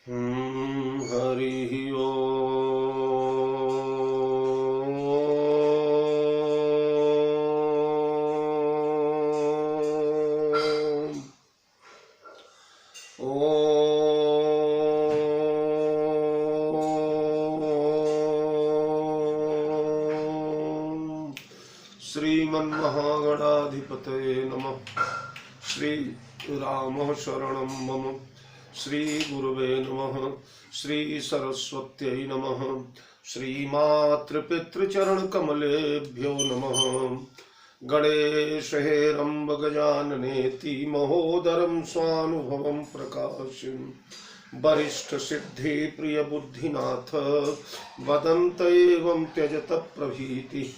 हरि ओम। श्रीमन्महागणाधिपतये नमः। श्री राम शरणं मम। श्री गुरुवे नमः। श्री सरस्वत्यै नमः। श्रीमातृपितृचरण कमलेभ्यो नमः। गणेश हेरम्ब गजाननेति महोदरं स्वानुभवं प्रकाशम् वरिष्ठ सिद्धि प्रिय बुद्धिनाथ वदन्त एवं त्यजत प्रभीति।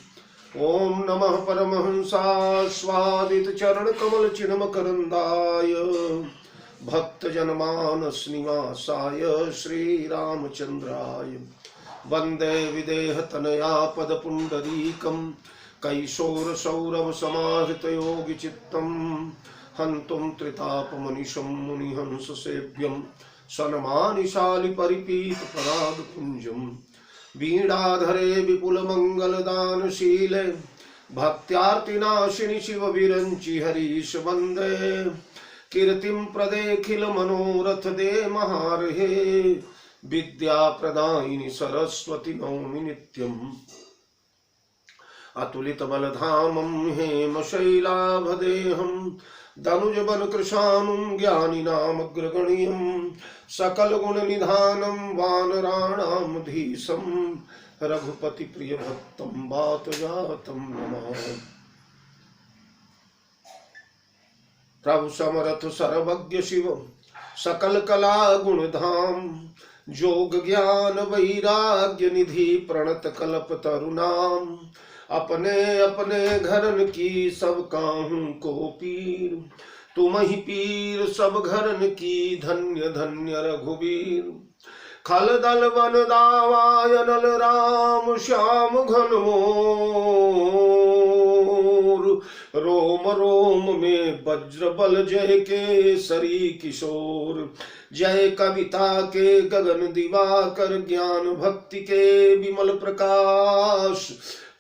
ओम नमः परमहंसास्वादित चरण कमल चिन्मकरंदाय भक्त जनमानस निवासाय श्री रामचंद्राय वंदे विदेह तनया पद पुंडरीकं कैशोर सौरभ समाहृत योगी चित्तम हंतुम त्रिताप मनीषम मुनिहंस सेव्यम सनमानिशालि परिपीत पराग पुंजम वीणाधरे विपुल मंगल दानशीले भक्त्यार्तिनाशिनि शिव विरंचि हरीश वंदे कीर्तिं प्रदेखिल मनोरथ दे महारहे विद्या प्रदायिनि सरस्वती नौमि नित्यम् अतुलित बलधामं हेम शैलाभदेहं दनुज बल कृशानुं ज्ञानिनामग्रगण्यं सकल गुण निधानं वानराणां धीशं रघुपति प्रिय भक्तं वात जातं नमः। प्रभु समरथ सर्वज्ञ शिव सकल कला गुण धाम जोग ज्ञान वैराग्य निधि प्रणत कल्प तरुणाम अपने अपने घरन की सब काहू को पीर तुम ही पीर सब घरन की धन्य धन्य रघुवीर खल दल वन दावायनल राम श्याम घन मोर रोम रोम में वज्र बल जय के सरी किशोर जय कविता के गगन दिवाकर ज्ञान भक्ति के विमल प्रकाश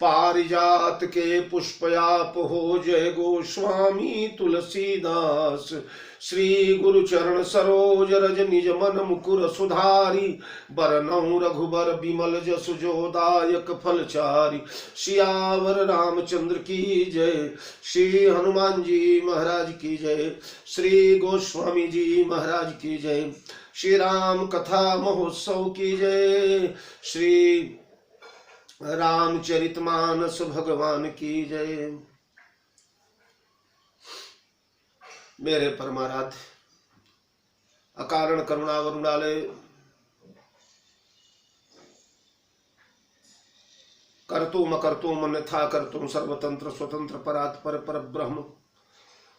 पारिजात के पुष्पयाप हो जय गोस्वामी तुलसीदास श्री गुरु चरण सरोज रज निज मन मुकुर सुधारी बरनौ रघुबर बिमल जसु जोदायक फलचारी सियावर रामचंद्र की जय श्री हनुमान जी महाराज की जय श्री गोस्वामी जी महाराज की जय श्री राम कथा महोत्सव की जय श्री रामचरितमानस भगवान की जय। मेरे परमाराध्य अकारण करुणा वरुणालय कर्तुम अकर्तुम अन्यथा कर्तुम सर्वतंत्र स्वतंत्र परात्पर पर ब्रह्म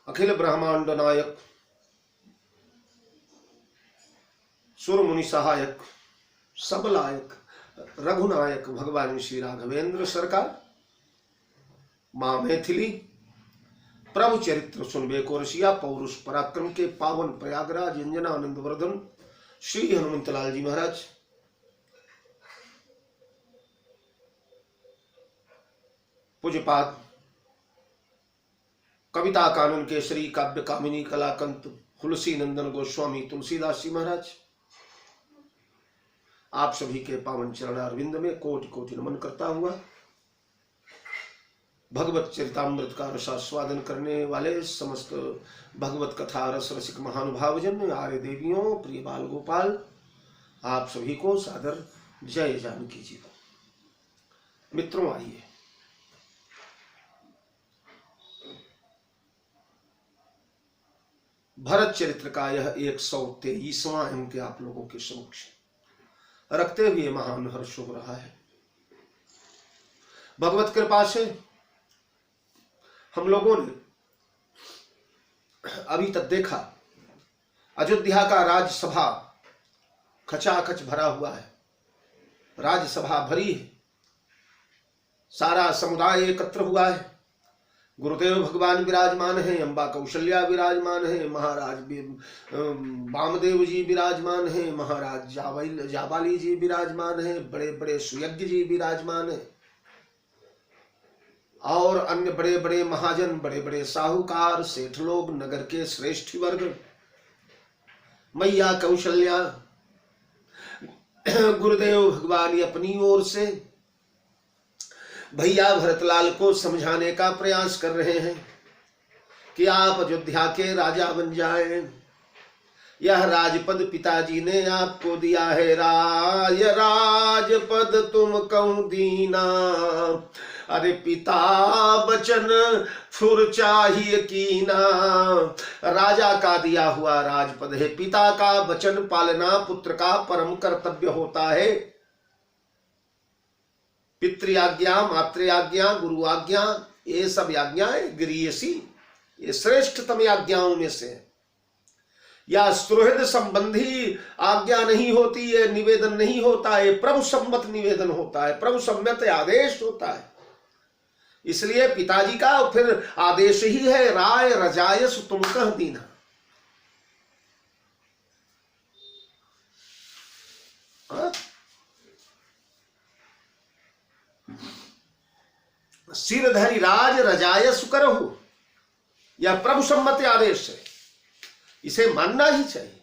अखिल ब्रह्मांड नायक सुर मुनि सहायक सबलायक रघुनायक भगवान श्री राघवेंद्र सरकार माँ मैथिली प्रभु चरित्र सुनबे को रसिया पौरुष पराक्रम के पावन प्रयागराज अंजनानंद वर्धन श्री हनुमंतलाल जी महाराज पूज्यपाद कविता कानन के श्री काव्य कामिनी कलाकंत तुलसी नंदन गोस्वामी तुलसीदास जी महाराज आप सभी के पावन चरण अरविंद में कोटि कोटि नमन करता हुआ भगवत चरितामृत का रसास्वादन करने वाले समस्त भगवत कथा रस रसिक महानुभाव जन आर्य देवियों प्रिय बाल गोपाल आप सभी को सादर जय जानकी जी। मित्रों आइए भरत चरित्र का यह 123वां अंक आप लोगों के समक्ष रखते हुए महान हर्ष हो रहा है। भगवत कृपा से हम लोगों ने अभी तक देखा अयोध्या का राज्यसभा खचाखच भरा हुआ है, राज्यसभा भरी है, सारा समुदाय एकत्र हुआ है, गुरुदेव भगवान विराजमान है, अम्बा कौशल्या विराजमान है, महाराज वामदेव जी विराजमान है, महाराज जाबाली जी विराजमान है, बड़े बड़े सुयज्ञ जी विराजमान है, और अन्य बड़े बड़े महाजन, बड़े बड़े साहूकार, सेठ लोग, नगर के श्रेष्ठ वर्ग, मैया कौशल्या, गुरुदेव भगवान अपनी ओर से भैया भरतलाल को समझाने का प्रयास कर रहे हैं कि आप अयोध्या के राजा बन जाएं। यह राजपद पिताजी ने आपको दिया है, राजपद तुम कौं दीना, अरे पिता बचन फुर चाहिए कीना। राजा का दिया हुआ राजपद है, पिता का वचन पालना पुत्र का परम कर्तव्य होता है। पितृआज्ञा, मातृआज्ञा, गुरु आज्ञा, ये सब आज्ञाएं गृहसी, ये श्रेष्ठतम आज्ञाओं में से है। या सुहृद संबंधी आज्ञा नहीं होती है, निवेदन नहीं होता है, प्रभु सम्मत निवेदन होता है, प्रभु सम्मत आदेश होता है। इसलिए पिताजी का फिर आदेश ही है, राय रजायस तुम कह दीना। सिरधरि राज रजाय सुकरहु, यह प्रभु सम्मत आदेश है, इसे मानना ही चाहिए।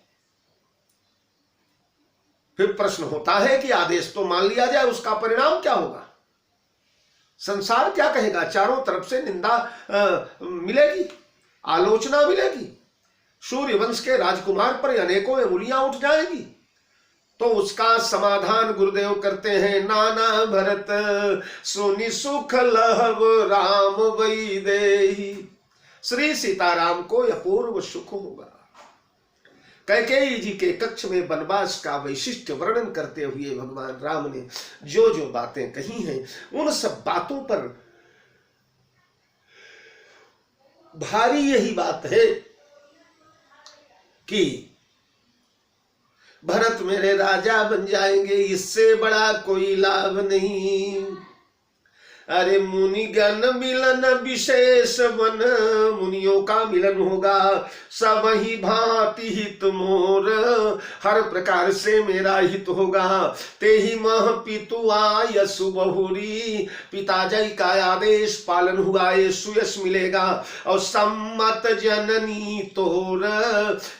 फिर प्रश्न होता है कि आदेश तो मान लिया जाए, उसका परिणाम क्या होगा? संसार क्या कहेगा? चारों तरफ से निंदा मिलेगी, आलोचना मिलेगी, सूर्यवंश के राजकुमार पर अनेकों अंगुलियां उठ जाएगी। तो उसका समाधान गुरुदेव करते हैं, नाना भरत सुनि सुख लहब राम वही देहि, श्री सीताराम को अपूर्व सुख होगा। कैकेयी जी के कक्ष में वनवास का वैशिष्ट्य वर्णन करते हुए भगवान राम ने जो जो बातें कही हैं, उन सब बातों पर भारी यही बात है कि भरत मेरे राजा बन जाएंगे, इससे बड़ा कोई लाभ नहीं। अरे मुनिगण मिलन विशेष वन, मुनियों का मिलन होगा, सब ही भांति हित मोर, हर प्रकार से मेरा हित होगा। ते ही मह पितु आयसु बहुरी, पिताजी का आदेश पालन हुआ, ये सुयश मिलेगा। और सम्मत जननी तोर,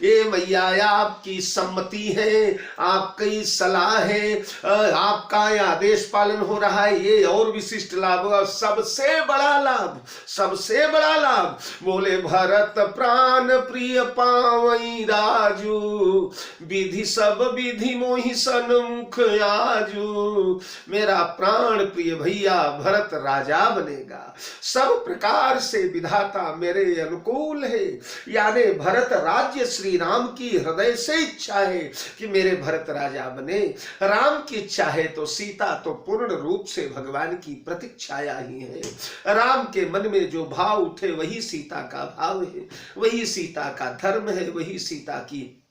ये मैया आपकी सम्मति है, आपकी सलाह है, आपका आदेश पालन हो रहा है, ये और विशिष्ट लाभ, सबसे बड़ा लाभ, सबसे बड़ा लाभ। बोले भरत प्राण प्रिय पावई राजू, विधि सब विधि मोहि सन्मुख आजू। मेरा प्राण प्रिय भैया भरत राजा बनेगा, सब प्रकार से विधाता मेरे अनुकूल है। यानी भरत राज्य श्री राम की हृदय से इच्छा है कि मेरे भरत राजा बने। राम की इच्छा है तो सीता तो पूर्ण रूप से भगवान की प्रतीक्षाया ही है। राम के मन में जो भाव उठे वही सीता का भाव है, वही सीता का धर्म है, वही सीता की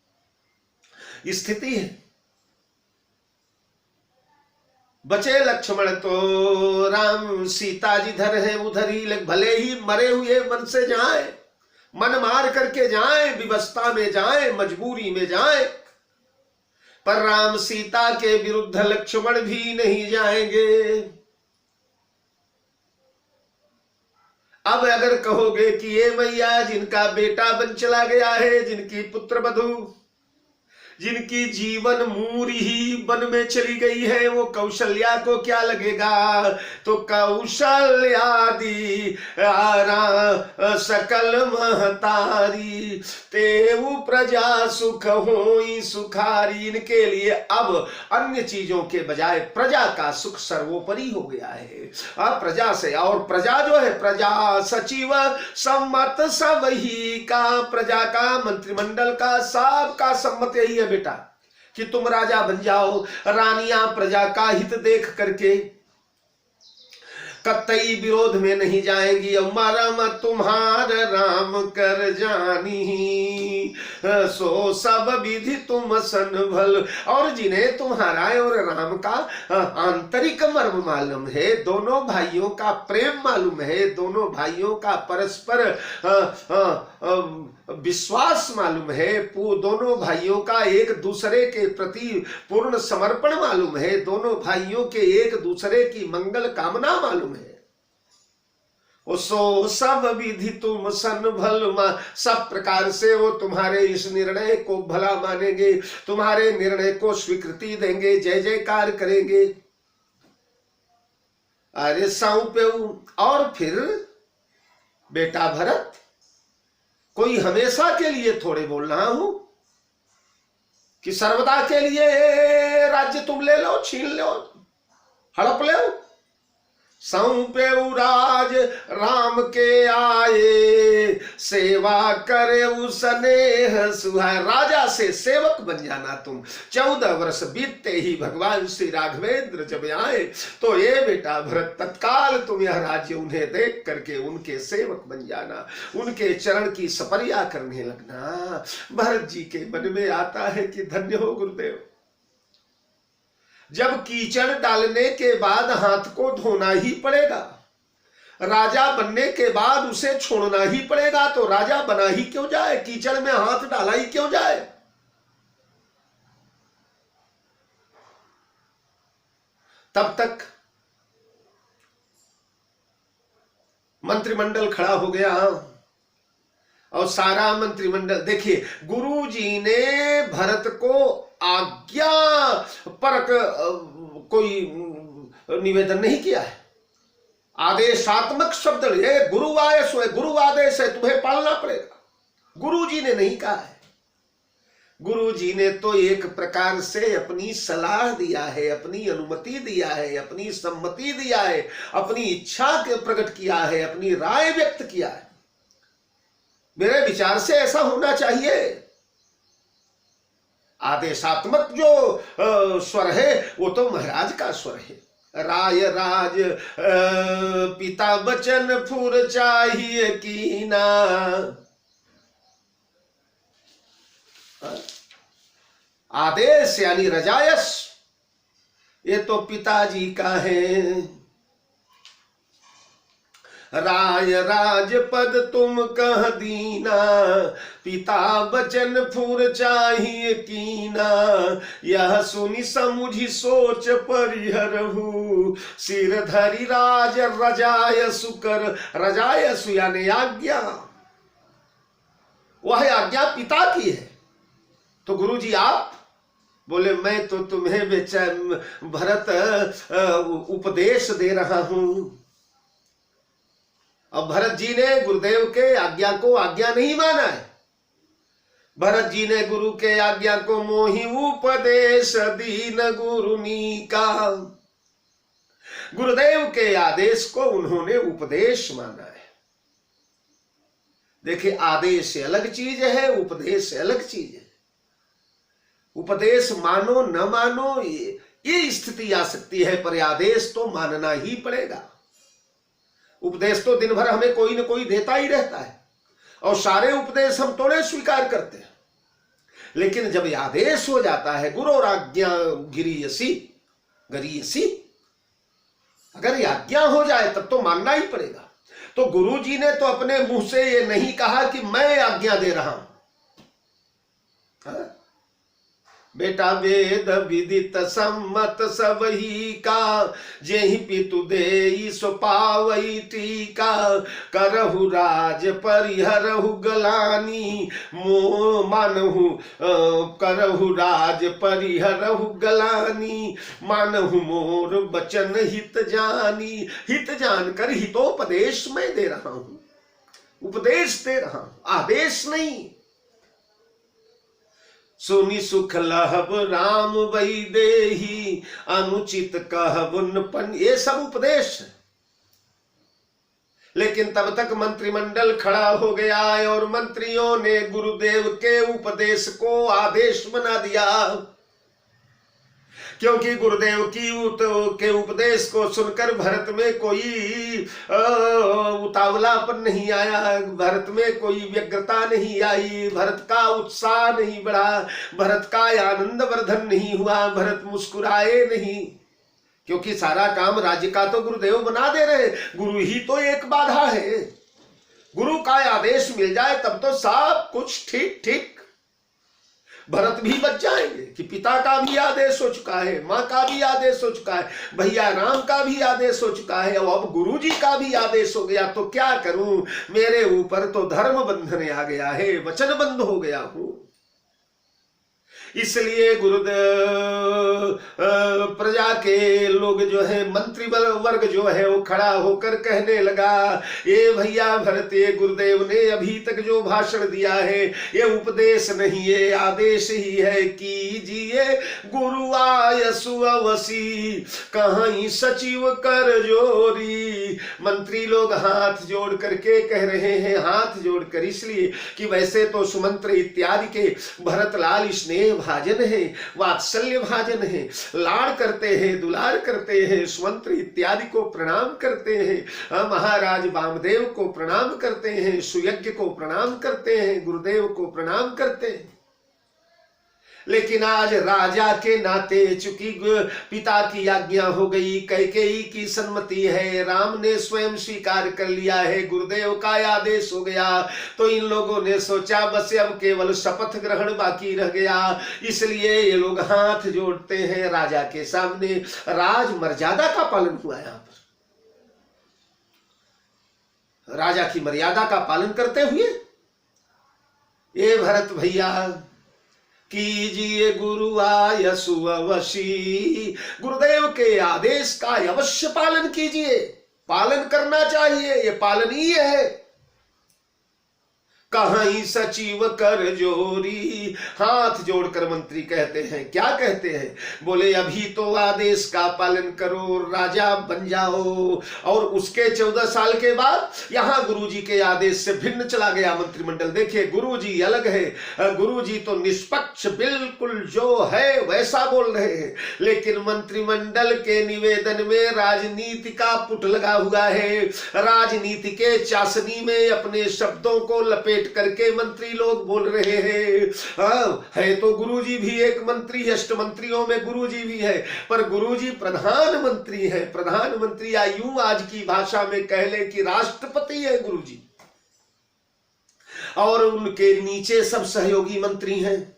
स्थिति है। बचे लक्ष्मण तो राम सीता जिधर है उधर ही, भले ही मरे हुए मन से जाए, मन मार करके जाए, विवशता में जाए, मजबूरी में जाए, पर राम सीता के विरुद्ध लक्ष्मण भी नहीं जाएंगे। अब अगर कहोगे कि ये मैया जिनका बेटा बन चला गया है, जिनकी पुत्र वधू, जिनकी जीवन मूरी ही वन में चली गई है, वो कौशल्या को क्या लगेगा? तो कौशल्यादि सकल महतारी, तेऊ प्रजा सुख होई सुखारी। इनके लिए अब अन्य चीजों के बजाय प्रजा का सुख सर्वोपरि हो गया है। अब प्रजा से, और प्रजा जो है, प्रजा सचिव सम्मत सब ही का, प्रजा का, मंत्रिमंडल का, सबका सम्मत यही है बेटा कि तुम राजा बन जाओ। रानियां प्रजा का हित देख करके कतई विरोध में नहीं जाएंगी। मरम तुम्हार राम कर जानी, सो सब विधि तुम सन भल। और जिन्हें तुम्हारा और राम का आंतरिक मर्म मालूम है, दोनों भाइयों का प्रेम मालूम है, दोनों भाइयों का परस्पर विश्वास मालूम है, दोनों भाइयों का एक दूसरे के प्रति पूर्ण समर्पण मालूम है, दोनों भाइयों के एक दूसरे की मंगल कामना मालूम है। सो सब विधि तुम सन भल, सब प्रकार से वो तुम्हारे इस निर्णय को भला मानेंगे, तुम्हारे निर्णय को स्वीकृति देंगे, जय जयकार करेंगे। अरे सौंपे। और फिर बेटा भरत, कोई हमेशा के लिए थोड़े बोल रहा हूं कि सर्वदा के लिए राज्य तुम ले लो, छीन लो, हड़प लो। सौंपे राज राम के आए, सेवा करे स्नेह सुहाए। राजा से सेवक बन जाना तुम। 14 वर्ष बीतते ही भगवान श्री राघवेंद्र जब आए तो ये बेटा भरत तत्काल तुम यह राज्य उन्हें देख करके उनके सेवक बन जाना, उनके चरण की सपर्या करने लगना। भरत जी के मन में आता है कि धन्य हो गुरुदेव, जब कीचड़ डालने के बाद हाथ को धोना ही पड़ेगा, राजा बनने के बाद उसे छोड़ना ही पड़ेगा, तो राजा बना ही क्यों जाए, कीचड़ में हाथ डाला ही क्यों जाए। तब तक मंत्रिमंडल खड़ा हो गया और सारा मंत्रिमंडल, देखिए गुरु जी ने भरत को आज्ञा परक कोई निवेदन नहीं किया है, आदेशात्मक शब्द है। गुरु आदेश है, गुरु आदेश है, तुम्हें पालना पड़ेगा, गुरु जी ने नहीं कहा है। गुरु जी ने तो एक प्रकार से अपनी सलाह दिया है, अपनी अनुमति दिया है, अपनी सम्मति दिया है, अपनी इच्छा के प्रकट किया है, अपनी राय व्यक्त किया है। मेरे विचार से ऐसा होना चाहिए। आदेशात्मक जो स्वर है वो तो महाराज का स्वर है। राय राज पिता बचन फुर चाहिए कीना। आदेश यानी रजायश, ये तो पिताजी का है। राय राज पद तुम कह दीना, पिता बचन फुर चाहिए कीना। यह सुनि समुझी सोच परिहरहु, सिर धरि राज रजाय सुकर। रजाय सु यानी आज्ञा, वह आज्ञा पिता की है। तो गुरुजी आप बोले मैं तो तुम्हें भरत उपदेश दे रहा हूं। अब भरत जी ने गुरुदेव के आज्ञा को आज्ञा नहीं माना है। भरत जी ने गुरु के आज्ञा को मोहि उपदेश दीन गुरुनी का। गुरुदेव के आदेश को उन्होंने उपदेश माना है। देखिए आदेश अलग चीज है, उपदेश अलग चीज है। उपदेश मानो न मानो ये स्थिति आ सकती है, पर आदेश तो मानना ही पड़ेगा। उपदेश तो दिन भर हमें कोई न कोई देता ही रहता है और सारे उपदेश हम थोड़े स्वीकार करते हैं, लेकिन जब आदेश हो जाता है गुरु और आज्ञा गिरीयसी गरीयसी, अगर आज्ञा हो जाए तब तो मानना ही पड़ेगा। तो गुरु जी ने तो अपने मुंह से ये नहीं कहा कि मैं आज्ञा दे रहा हूं। बेटा वेद विदित सम्मत सबही का, जेहि पितु देई सो पावई टीका। करहु राज परिहरहु गलानी, मो मानहु करहु राज परिहरहु गलानी। मानहु मोर बचन हित जानी। हित जानकर हितोपदेश मैं दे रहा हूं, उपदेश दे रहा हूं, आदेश नहीं। सुनि सुख लहब राम वही देही, अनुचित कहबुन पन। ये सब उपदेश है। लेकिन तब तक मंत्रिमंडल खड़ा हो गया और मंत्रियों ने गुरुदेव के उपदेश को आदेश बना दिया क्योंकि गुरुदेव के उपदेश को सुनकर भरत में कोई उतावलापन नहीं आया, भरत में कोई व्यग्रता नहीं आई, भरत का उत्साह नहीं बढ़ा, भरत का आनंद वर्धन नहीं हुआ, भरत मुस्कुराए नहीं, क्योंकि सारा काम राज्य का तो गुरुदेव बना दे रहे, गुरु ही तो एक बाधा है। गुरु का आदेश मिल जाए तब तो सब कुछ ठीक ठीक। भरत भी बच जाएंगे कि पिता का भी आदेश हो चुका है, माँ का भी आदेश हो चुका है, भैया राम का भी आदेश हो चुका है, और अब गुरु जी का भी आदेश हो गया, तो क्या करूं, मेरे ऊपर तो धर्म बंधन आ गया है, वचन बंध हो गया हूं। इसलिए प्रजा के लोग जो है, मंत्री वर्ग जो है वो खड़ा होकर कहने लगा, ये भैया भरत, ये गुरुदेव ने अभी तक जो भाषण दिया है ये उपदेश नहीं, ये आदेश ही है। कीजिए गुरु आयसु अवसी, कहीं सचिव कर जोरी। मंत्री लोग हाथ जोड़ करके कह रहे हैं, हाथ जोड़कर इसलिए कि वैसे तो सुमंत्र इत्यादि के भरतलाल स्नेह भाजन है, वात्सल्य भाजन है, लाड़ करते हैं, दुलार करते हैं, सुमंत्र इत्यादि को प्रणाम करते हैं, महाराज वामदेव को प्रणाम करते हैं, सुयज्ञ को प्रणाम करते हैं, गुरुदेव को प्रणाम करते हैं। लेकिन आज राजा के नाते चूंकि पिता की आज्ञा हो गई, कैकेयी की सम्मति है, राम ने स्वयं स्वीकार कर लिया है, गुरुदेव का आदेश हो गया, तो इन लोगों ने सोचा बस अब केवल शपथ ग्रहण बाकी रह गया। इसलिए ये लोग हाथ जोड़ते हैं राजा के सामने। राज मर्यादा का पालन हुआ यहां पर, राजा की मर्यादा का पालन करते हुए ये भरत भैया कीजिए गुरु आयसु अवशी, गुरुदेव के आदेश का अवश्य पालन कीजिए, पालन करना चाहिए, ये पालनीय है। कहीं सचिव कर जोरी, हाथ जोड़कर मंत्री कहते हैं, क्या कहते हैं, बोले अभी तो आदेश का पालन करो, राजा बन जाओ, और उसके 14 साल के बाद यहां गुरुजी के आदेश से भिन्न चला गया मंत्रिमंडल। देखिए गुरुजी अलग है, गुरुजी तो निष्पक्ष बिल्कुल जो है वैसा बोल रहे हैं, लेकिन मंत्रिमंडल के निवेदन में राजनीति का पुट लगा हुआ है, राजनीति के चाशनी में अपने शब्दों को लपेट करके मंत्री लोग बोल रहे हैं। है तो गुरुजी भी एक मंत्री, अष्ट मंत्रियों में गुरुजी भी है, पर गुरुजी प्रधानमंत्री है, प्रधानमंत्री या यूं आज की भाषा में कह ले कि राष्ट्रपति है गुरुजी, और उनके नीचे सब सहयोगी मंत्री हैं।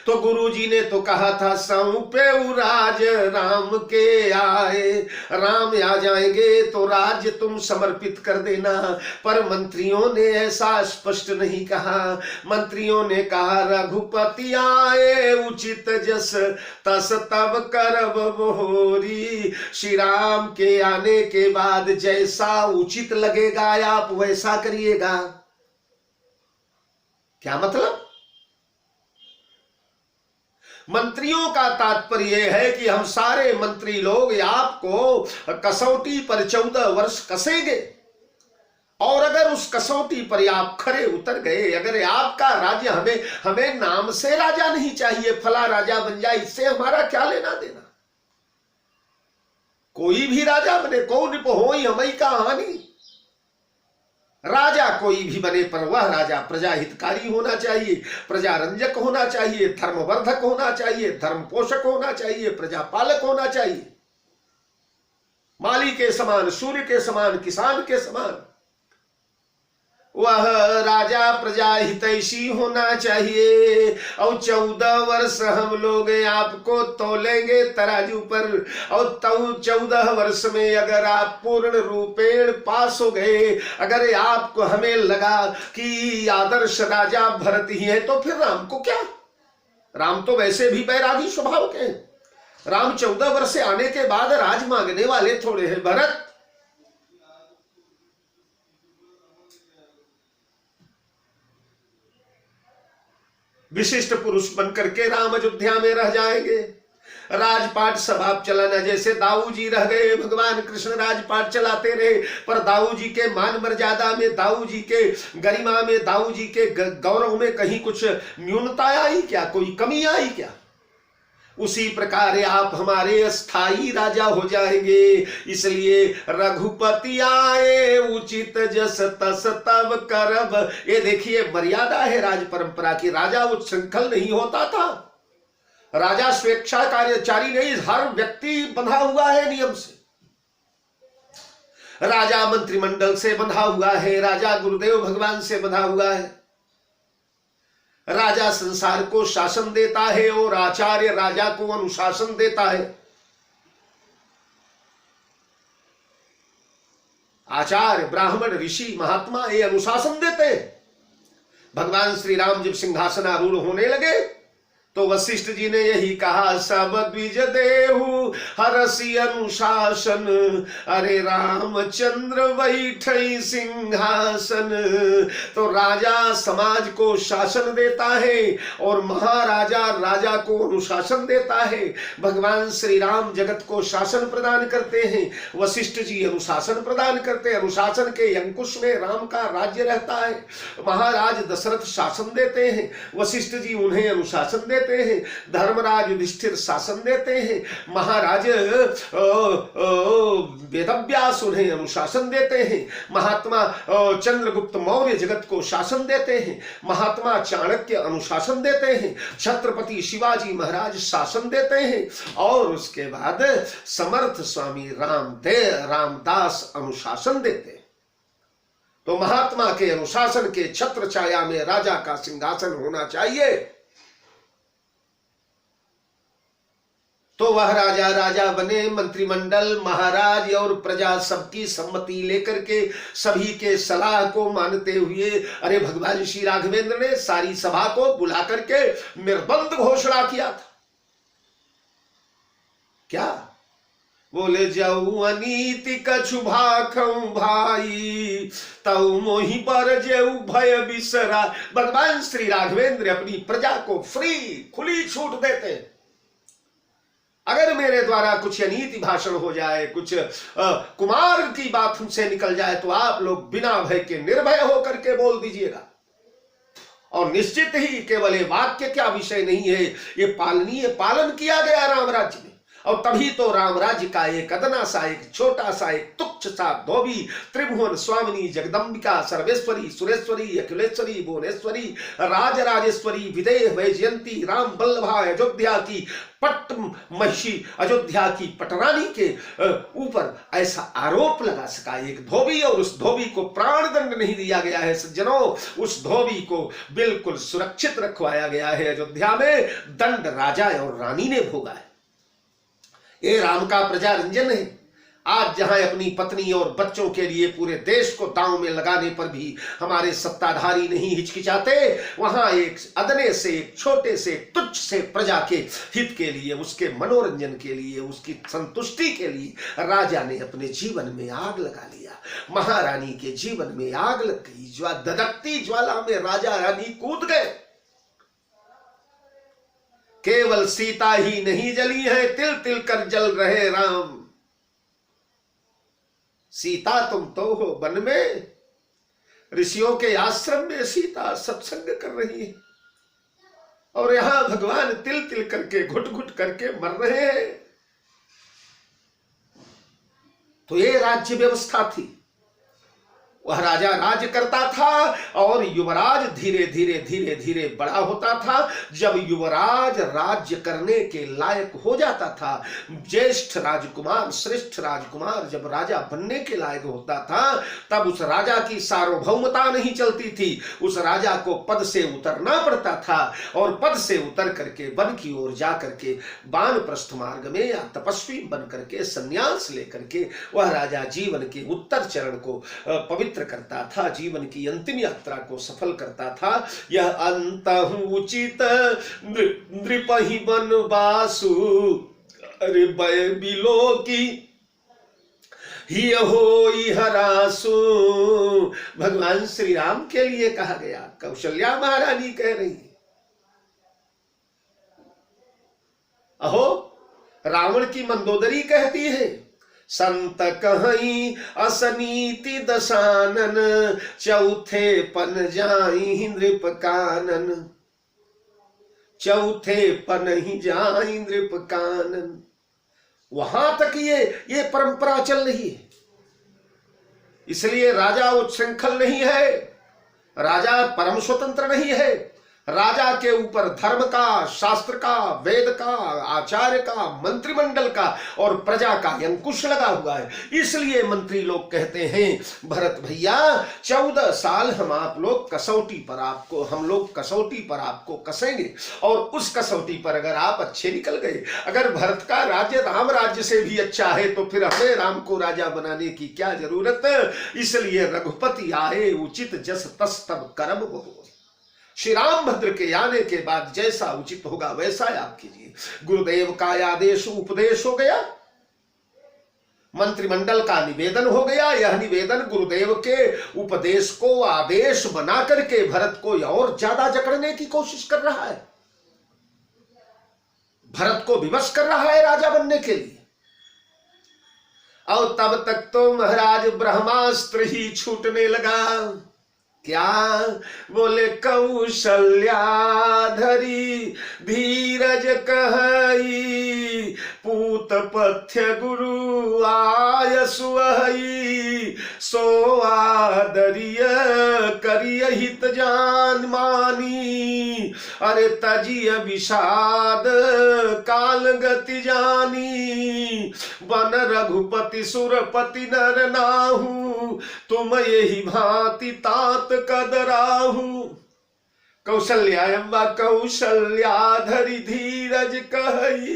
तो गुरुजी ने तो कहा था सौंपे राज राम के आए, राम आ जाएंगे तो राज्य तुम समर्पित कर देना, पर मंत्रियों ने ऐसा स्पष्ट नहीं कहा। मंत्रियों ने कहा रघुपति आए उचित जस तस तब करब मोहरी, श्री राम के आने के बाद जैसा उचित लगेगा आप वैसा करिएगा। क्या मतलब? मंत्रियों का तात्पर्य है कि हम सारे मंत्री लोग आपको कसौटी पर 14 वर्ष कसेंगे, और अगर उस कसौटी पर आप खरे उतर गए, अगर आपका राज्य हमें नाम से राजा नहीं चाहिए, फला राजा बन जाए, इससे हमारा क्या लेना देना। कोई भी राजा बने, कौन हो हमें का हानि, राजा कोई भी बने, पर वह राजा प्रजा हितकारी होना चाहिए, प्रजा रंजक होना चाहिए, धर्मवर्धक होना चाहिए, धर्म पोषक होना चाहिए, प्रजा पालक होना चाहिए, माली के समान, सूर्य के समान, किसान के समान। वह राजा प्रजा हितैषी होना चाहिए। और 14 वर्ष हम लोग आपको तोलेंगे तराजू पर, और 14 वर्ष में अगर आप पूर्ण रूपेण पास हो गए, अगर आपको हमें लगा कि आदर्श राजा भरत ही है, तो फिर राम को क्या, राम तो वैसे भी बैरागी स्वभाव के हैं, राम 14 वर्ष से आने के बाद राज मांगने वाले थोड़े हैं। भरत विशिष्ट पुरुष बनकर के राम अयोध्या में रह जाएंगे, राजपाट स्वभाव चलाना, जैसे दाऊ जी रह गए, भगवान कृष्ण राजपाट चलाते रहे, पर दाऊ जी के मान मर्यादा में, दाऊ जी के गरिमा में, दाऊ जी के गौरव में कहीं कुछ न्यूनता आई क्या, कोई कमी आई क्या? उसी प्रकार आप हमारे स्थायी राजा हो जाएंगे। इसलिए रघुपति आए उचित जस तस तब करब। ये देखिए मर्यादा है राज परंपरा की। राजा उच्छृंखल नहीं होता था, राजा स्वेच्छा कार्यचारी नहीं, हर व्यक्ति बंधा हुआ है नियम से। राजा मंत्रिमंडल से बंधा हुआ है, राजा गुरुदेव भगवान से बंधा हुआ है। राजा संसार को शासन देता है और आचार्य राजा को अनुशासन देता है। आचार्य ब्राह्मण ऋषि महात्मा ये अनुशासन देते हैं। भगवान श्री राम जब सिंहासन आरूढ़ होने लगे तो वशिष्ठ जी ने यही कहा, सब द्विज देहु हरसी अनुशासन, अरे रामचंद्र बैठई सिंहासन। तो राजा समाज को शासन देता है और महाराजा राजा को अनुशासन देता है। भगवान श्री राम जगत को शासन प्रदान करते हैं, वशिष्ठ जी अनुशासन प्रदान करते हैं। अनुशासन के अंकुश में राम का राज्य रहता है। महाराज दशरथ शासन देते हैं, वशिष्ठ जी उन्हें अनुशासन देते हैं। धर्मराज युधिष्ठिर शासन देते हैं, महाराज वेदव्यास उन्हें अनुशासन देते हैं। महात्मा चंद्रगुप्त मौर्य जगत को शासन देते हैं, महात्मा चाणक्य अनुशासन देते हैं, छत्रपति शिवाजी महाराज शासन देते हैं और उसके बाद समर्थ स्वामी रामदास अनुशासन देते हैं। तो महात्मा के अनुशासन के छत्र छाया में राजा का सिंहासन होना चाहिए। तो वह राजा बने, मंत्रिमंडल महाराज और प्रजा सबकी सम्मति लेकर के सभी के सलाह को मानते हुए, अरे भगवान श्री राघवेंद्र ने सारी सभा को बुला करके निर्बंध घोषणा किया था। क्या बोले, जाऊ अनीति कछु भाखऊ भाई तऊ मोहि पर जेऊ भय बिसरा। भगवान श्री राघवेंद्र अपनी प्रजा को फ्री खुली छूट देते। अगर मेरे द्वारा कुछ अनीति भाषण हो जाए, कुछ कुमार की बात हमसे निकल जाए तो आप लोग बिना भय के निर्भय होकर के बोल दीजिएगा। और निश्चित ही केवल ये वाक्य क्या विषय नहीं है, ये पालनीय पालन किया गया राम राज्य में। और तभी तो राम राज्य का एक अदना सा, एक छोटा सा, एक तुच्छ सा धोबी, त्रिभुवन स्वामिनी जगदम्बिका सर्वेश्वरी सुरेश्वरी अखिलेश्वरी भुवनेश्वरी राजराजेश्वरी विदेह वैजयंती राम वल्लभा अयोध्या की पट महिषी, अयोध्या की पटरानी के ऊपर ऐसा आरोप लगा सका एक धोबी, और उस धोबी को प्राण दंड नहीं दिया गया है सज्जनों। उस धोबी को बिल्कुल सुरक्षित रखवाया गया है। अयोध्या में दंड राजा और रानी ने भोगा है। ये राम का प्रजा रंजन है। आज जहां अपनी पत्नी और बच्चों के लिए पूरे देश को दांव में लगाने पर भी हमारे सत्ताधारी नहीं हिचकिचाते, वहां एक अदने से, एक छोटे से, तुच्छ से प्रजा के हित के लिए, उसके मनोरंजन के लिए, उसकी संतुष्टि के लिए राजा ने अपने जीवन में आग लगा लिया। महारानी के जीवन में आग लग गई। ददकती ज्वाला में राजा रानी कूद गए। केवल सीता ही नहीं जली है, तिल तिल कर जल रहे राम। सीता तुम तो हो वन में, ऋषियों के आश्रम में सीता सत्संग कर रही है, और यहां भगवान तिल तिल करके घुट घुट करके मर रहे हैं। तो ये राज्य व्यवस्था थी। वह राजा राज करता था और युवराज धीरे धीरे धीरे धीरे बड़ा होता था। जब युवराज राज्य करने के लायक हो जाता था, ज्येष्ठ राजकुमार, श्रेष्ठ राजकुमार जब राजा बनने के लायक होता था, तब उस राजा की सार्वभौमता नहीं चलती थी। उस राजा को पद से उतरना पड़ता था, और पद से उतर करके वन की ओर जा करके वानप्रस्थ मार्ग में या तपस्वी बन करके संन्यास लेकर के वह राजा जीवन के उत्तर चरण को पवित्र करता था, जीवन की अंतिम यात्रा को सफल करता था। यह अंतहु उचित नृपहि बनवासु, अरे बय बिलो की ही होई हरासु। भगवान श्री राम के लिए कहा गया। कौशल्या महारानी कह रही, अहो रावण की मंदोदरी कहती है, संत कहीं असनीति दशानन, चौथे पन जाई नृप कानन। चौथे पर नहीं जाए नृप कानन। वहां तक ये परंपरा चल रही है। इसलिए राजा उच्छृंखल नहीं है, राजा परम स्वतंत्र नहीं है। राजा के ऊपर धर्म का, शास्त्र का, वेद का, आचार्य का, मंत्रिमंडल का और प्रजा का अंकुश लगा हुआ है। इसलिए मंत्री लोग कहते हैं भरत भैया 14 साल हम लोग कसौटी पर आपको कसेंगे और उस कसौटी पर अगर आप अच्छे निकल गए, अगर भरत का राज्य राम राज्य से भी अच्छा है तो फिर हमें राम को राजा बनाने की क्या जरूरत है। इसलिए रघुपति आए उचित जस तस तब कर्म हो। श्री रामभद्र के आने के बाद जैसा उचित होगा वैसा आप कीजिए। गुरुदेव का आदेश उपदेश हो गया, मंत्रिमंडल का निवेदन हो गया। यह निवेदन गुरुदेव के उपदेश को आदेश बना करके भरत को और ज्यादा जकड़ने की कोशिश कर रहा है, भरत को विवश कर रहा है राजा बनने के लिए। और तब तक तो महाराज ब्रह्मास्त्र ही छूटने लगा। क्या बोले कौशल्या धरी धीरज कहई, पूत पथ्य गुरु आय सुहई, सो आदरिय करिय हित जान मानी, अरे तजिय विषाद काल गति जानी, वन रघुपति सुरपति नर नाहु, तुम यही भांति तात कदराहु। कौशल्या अम्बा कौशल्या धरी धीरज कहई।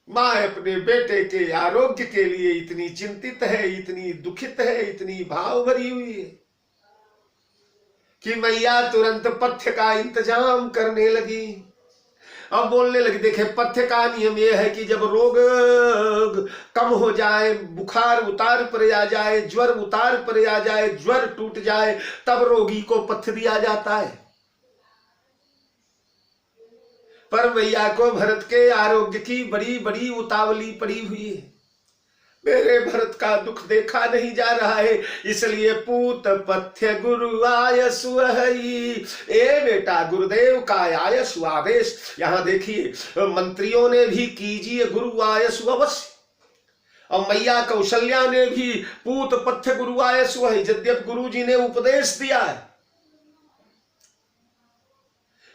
मां अपने बेटे के आरोग्य के लिए इतनी चिंतित है, इतनी दुखित है, इतनी भाव भरी हुई है कि मैया तुरंत पथ्य का इंतजाम करने लगी। अब बोलने लगी, देखे पथ्य का नियम यह है कि जब रोग कम हो जाए, बुखार उतार पर आ जाए, ज्वर उतार पर आ जाए, ज्वर टूट जाए, तब रोगी को पथ्य दिया जाता है। पर मैया को भरत के आरोग्य की बड़ी बड़ी उतावली पड़ी हुई है। मेरे भरत का दुख देखा नहीं जा रहा है, इसलिए पूत पथ्य गुरु आय सुहई। ए बेटा गुरुदेव का आय सुआदेश। यहां देखिए मंत्रियों ने भी कीजिए गुरु आय सुअवश्य, और मैया कौशल्या ने भी पूत पथ्य गुरु आय सुहई। यद्यप गुरु जी ने उपदेश दिया है,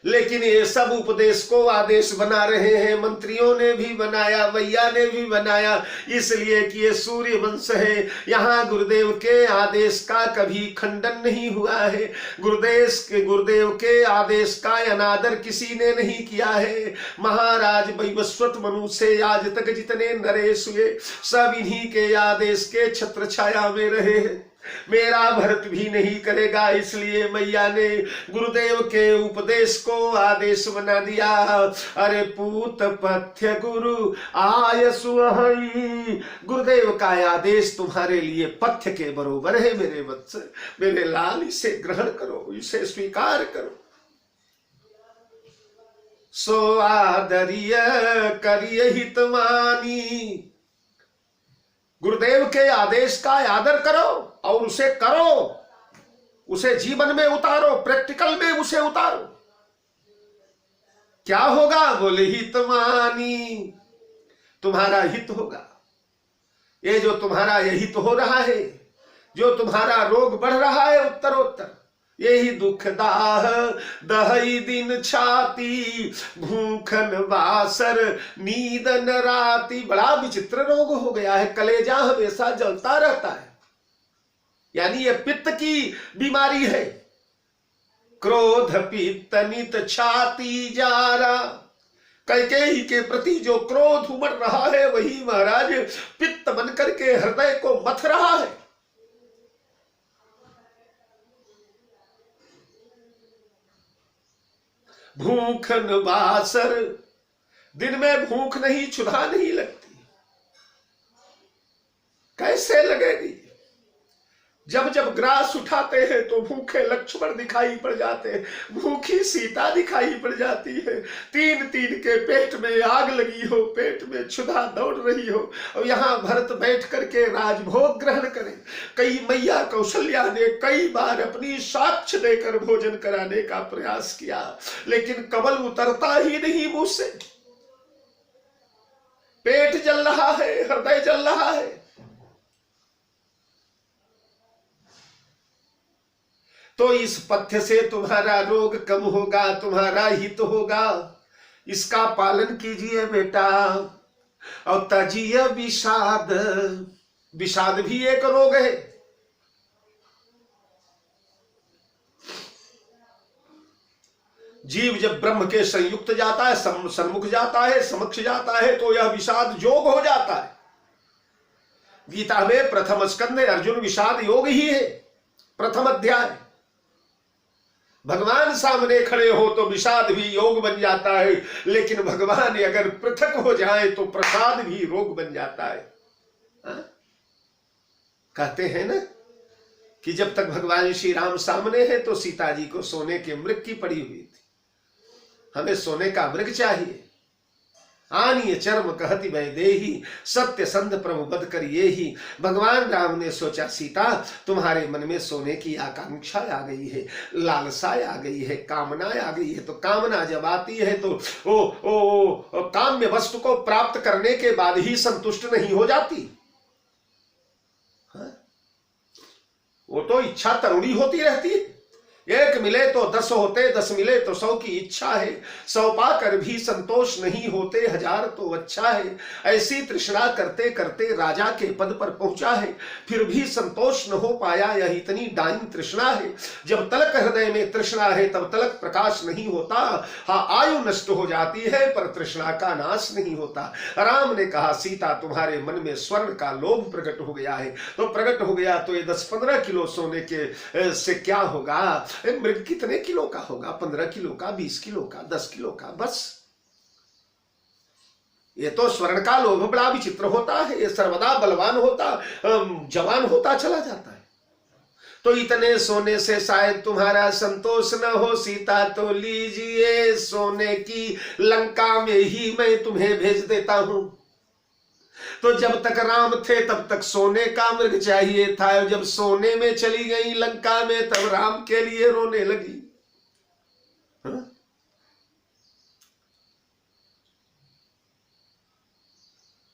लेकिन ये सब उपदेश को आदेश बना रहे हैं। मंत्रियों ने भी बनाया, मैया ने भी बनाया, इसलिए कि ये सूर्य वंश है। यहाँ गुरुदेव के आदेश का कभी खंडन नहीं हुआ है। गुरुदेव के आदेश का अनादर किसी ने नहीं किया है। महाराज वैवस्वत मनु से आज तक जितने नरेश हुए सब इन्हीं के आदेश के छत्र छाया में रहे हैं। मेरा भरत भी नहीं करेगा, इसलिए मैया ने गुरुदेव के उपदेश को आदेश बना दिया। अरे पूत पथ्य गुरु आय सुहई। गुरुदेव का आदेश तुम्हारे लिए पथ्य के बरोबर है मेरे वत्स, मेरे लाल, इसे ग्रहण करो, इसे स्वीकार करो। सो आदरिय करिय हित मानी। गुरुदेव के आदेश का आदर करो और उसे करो, उसे जीवन में उतारो, प्रैक्टिकल में उसे उतारो। क्या होगा? बोले हित मानी, तुम्हारा हित होगा। ये जो तुम्हारा ये हित हो रहा है, जो तुम्हारा रोग बढ़ रहा है उत्तरोत्तर, यही दुख दाह दहई दिन छाती, भूखन बासर नींद न राती। बड़ा विचित्र रोग हो गया है, कलेजा हमेशा जलता रहता है, यानी ये पित्त की बीमारी है। क्रोध पित्त नित छाती जारा। कैकेयी के प्रति जो क्रोध उमड़ रहा है वही महाराज पित्त बनकर के हृदय को मथ रहा है। भूखन बासर, दिन में भूख नहीं, क्षुधा नहीं लगती, कैसे लगेगी? जब जब ग्रास उठाते हैं तो भूखे लक्ष्मण दिखाई पड़ जाते हैं, भूखी सीता दिखाई पड़ जाती है। तीन तीन के पेट में आग लगी हो, पेट में क्षुधा दौड़ रही हो, और यहाँ भरत बैठ करके राजभोग ग्रहण करें। कई मैया कौशल्या ने कई बार अपनी साक्ष देकर भोजन कराने का प्रयास किया, लेकिन कमल उतरता ही नहीं मुंह से। पेट जल रहा है, हृदय जल रहा है। तो इस पथ्य से तुम्हारा रोग कम होगा, तुम्हारा हित होगा। इसका पालन कीजिए बेटा। और तजिए विषाद, विषाद भी एक रोग है। जीव जब ब्रह्म के संयुक्त जाता है, सन्मुख जाता है, समक्ष जाता है, तो यह विषाद योग हो जाता है। गीता में प्रथम स्कंद अर्जुन विषाद योग ही है, प्रथम अध्याय। भगवान सामने खड़े हो तो विषाद भी योग बन जाता है, लेकिन भगवान अगर पृथक हो जाए तो प्रसाद भी रोग बन जाता है। कहते हैं ना कि जब तक भगवान श्री राम सामने है तो सीता जी को सोने के मृग की पड़ी हुई थी। हमें सोने का मृग चाहिए। आनिय चर्म कहति वैदेही, सत्य संध प्रभु बद करिए ही। भगवान राम ने सोचा सीता तुम्हारे मन में सोने की आकांक्षा आ गई है, लालसा आ गई है, कामना आ गई है। तो कामना जब आती है तो ओ काम्य वस्तु को प्राप्त करने के बाद ही संतुष्ट नहीं हो जाती। वो तो इच्छा तरुणी होती रहती है। एक मिले तो 10 होते, 10 मिले तो 100 की इच्छा है। 100 पाकर भी संतोष नहीं होते, 1000 तो अच्छा है। ऐसी तृष्णा करते करते राजा के पद पर पहुंचा है, फिर भी संतोष न हो पाया। यह इतनी डाइन तृष्णा है। जब तलक हृदय में तृष्णा है तब तलक प्रकाश नहीं होता। हाँ, आयु नष्ट हो जाती है पर तृष्णा का नाश नहीं होता। राम ने कहा सीता तुम्हारे मन में स्वर्ण का लोभ प्रकट हो गया है, तो प्रकट हो गया तो ये 10-15 किलो सोने के से क्या होगा। मृग कितने किलो का होगा? 15 किलो का, 20 किलो का, 10 किलो का, बस। ये तो स्वर्ण का लोभ बड़ा विचित्र होता है। ये सर्वदा बलवान होता, जवान होता चला जाता है। तो इतने सोने से शायद तुम्हारा संतोष न हो सीता, तो लीजिए सोने की लंका में ही मैं तुम्हें भेज देता हूं। तो जब तक राम थे तब तक सोने का मृग चाहिए था। जब सोने में चली गई लंका में तब राम के लिए रोने लगी।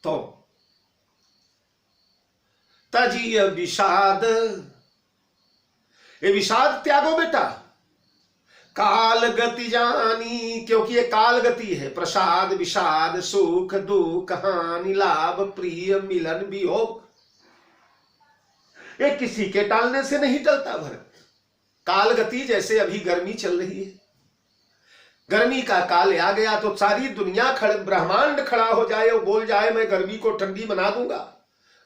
तो तजिय विषाद, ये विषाद त्यागो बेटा। काल गति जानी, क्योंकि ये काल गति है। प्रसाद विषाद सुख दुख हानि लाभ प्रिय मिलन वियोग, ये किसी के टालने से नहीं टलता भरत। काल गति जैसे अभी गर्मी चल रही है, गर्मी का काल आ गया तो सारी दुनिया ब्रह्मांड खड़ा हो जाए और बोल जाए मैं गर्मी को ठंडी बना दूंगा,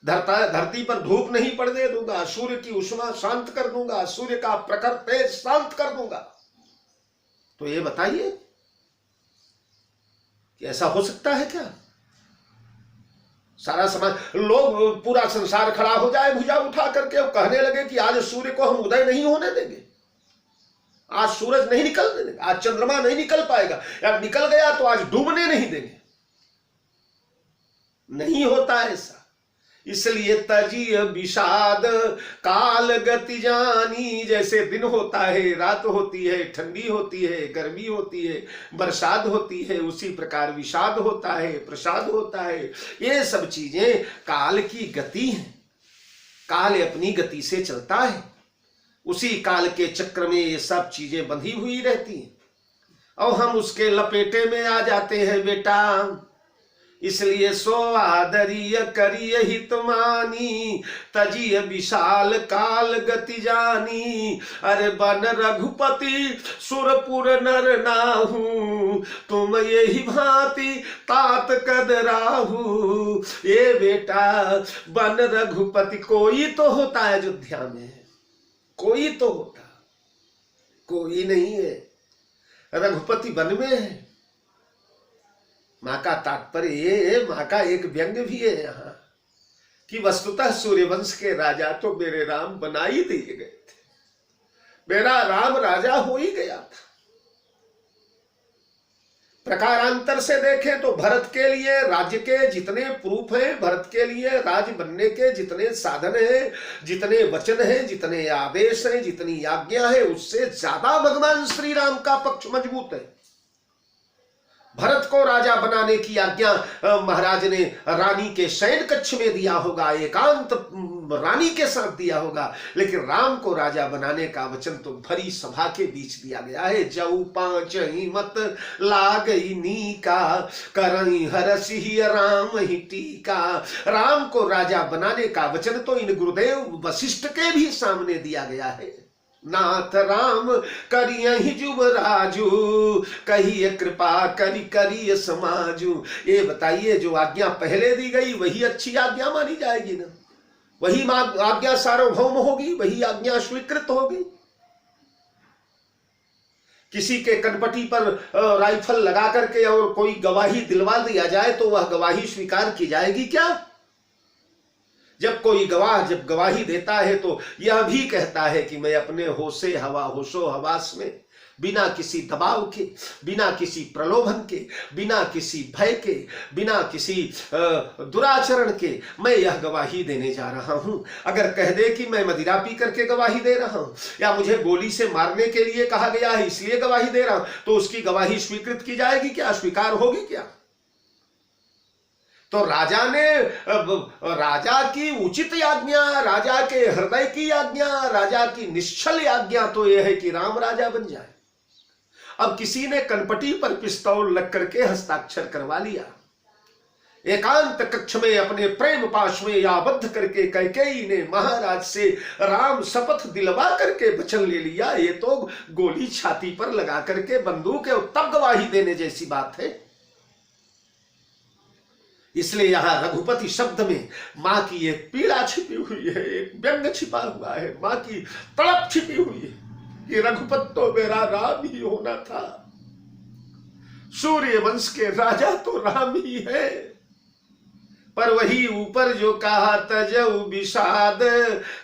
धरती पर धूप नहीं पड़ने दूंगा, सूर्य की उष्मा शांत कर दूंगा, सूर्य का प्रखर तेज शांत कर दूंगा। तो ये बताइए कि ऐसा हो सकता है क्या? सारा समाज, लोग, पूरा संसार खड़ा हो जाए भुजा उठा करके और कहने लगे कि आज सूर्य को हम उदय नहीं होने देंगे, आज सूरज नहीं निकलने देंगे, आज चंद्रमा नहीं निकल पाएगा, या निकल गया तो आज डूबने नहीं देंगे। नहीं होता ऐसा। इसलिए तजिय विषाद काल गति जानी, जैसे दिन होता है, रात होती है, ठंडी होती है, गर्मी होती है, बरसात होती है, उसी प्रकार विषाद होता है, प्रसाद होता है। ये सब चीजें काल की गति है। काल अपनी गति से चलता है, उसी काल के चक्र में ये सब चीजें बंधी हुई रहती हैं और हम उसके लपेटे में आ जाते हैं बेटा। इसलिए सो आदरीय करिय हित मानी, तजिय विशाल काल गति जानी। अरे बन रघुपति सुरपुर नर नाहू, तुम यही भांति तात कद राहू। ये बेटा बन रघुपति, कोई तो होता है अयोध्या में, कोई तो होता, कोई नहीं है। रघुपति वन में है। माँ का तात्पर्य, माँ का एक व्यंग भी है यहाँ। कि वस्तुतः सूर्यवंश के राजा तो मेरे राम बना ही दिए गए थे, मेरा राम राजा हो ही गया था। प्रकारांतर से देखें तो भरत के लिए राज्य के जितने प्रूफ हैं, भरत के लिए राज बनने के जितने साधन हैं, जितने वचन हैं, जितने आदेश हैं, जितनी आज्ञा है, उससे ज्यादा भगवान श्री राम का पक्ष मजबूत है। भरत को राजा बनाने की आज्ञा महाराज ने रानी के शयन कक्ष में दिया होगा, एकांत रानी के साथ दिया होगा, लेकिन राम को राजा बनाने का वचन तो भरी सभा के बीच दिया गया है। जऊ पांच ही मत लागई नीका, करई हरसि राम ही टीका। राम को राजा बनाने का वचन तो इन गुरुदेव वशिष्ठ के भी सामने दिया गया है। नाथ राम करियहि जुबराजू, कहिए कृपा करी करिय समाजू। ये बताइए, जो आज्ञा पहले दी गई वही अच्छी आज्ञा मानी जाएगी ना, वही आज्ञा सार्वभौम होगी, वही आज्ञा स्वीकृत होगी। किसी के कनपटी पर राइफल लगा करके और कोई गवाही दिलवा दिया जाए तो वह गवाही स्वीकार की जाएगी क्या? जब कोई गवाह जब गवाही देता है तो यह भी कहता है कि मैं अपने होशे हवा होशो हवास में बिना किसी दबाव के, बिना किसी प्रलोभन के, बिना किसी भय के, बिना किसी दुराचरण के मैं यह गवाही देने जा रहा हूं। अगर कह दे कि मैं मदिरा पी करके गवाही दे रहा हूं, या मुझे गोली से मारने के लिए कहा गया है इसलिए गवाही दे रहा हूं, तो उसकी गवाही स्वीकृत की जाएगी क्या? स्वीकार होगी क्या? तो राजा ने, राजा की उचित आज्ञा, राजा के हृदय की आज्ञा, राजा की निश्चल आज्ञा तो यह है कि राम राजा बन जाए। अब किसी ने कनपटी पर पिस्तौल लग करके हस्ताक्षर करवा लिया, एकांत कक्ष में अपने प्रेम पाश में आबद्ध करके कैकेयी ने महाराज से राम शपथ दिलवा करके वचन ले लिया। ये तो गोली छाती पर लगा करके बंदूक है तब गवाही देने जैसी बात है। इसलिए यहां रघुपति शब्द में मां की एक पीड़ा छिपी हुई है, एक व्यंग छिपा हुआ है, मां की तड़प छिपी हुई है कि रघुपत तो मेरा राम ही होना था। सूर्य वंश के राजा तो राम ही है, पर वही ऊपर जो कहा तजऊ विषाद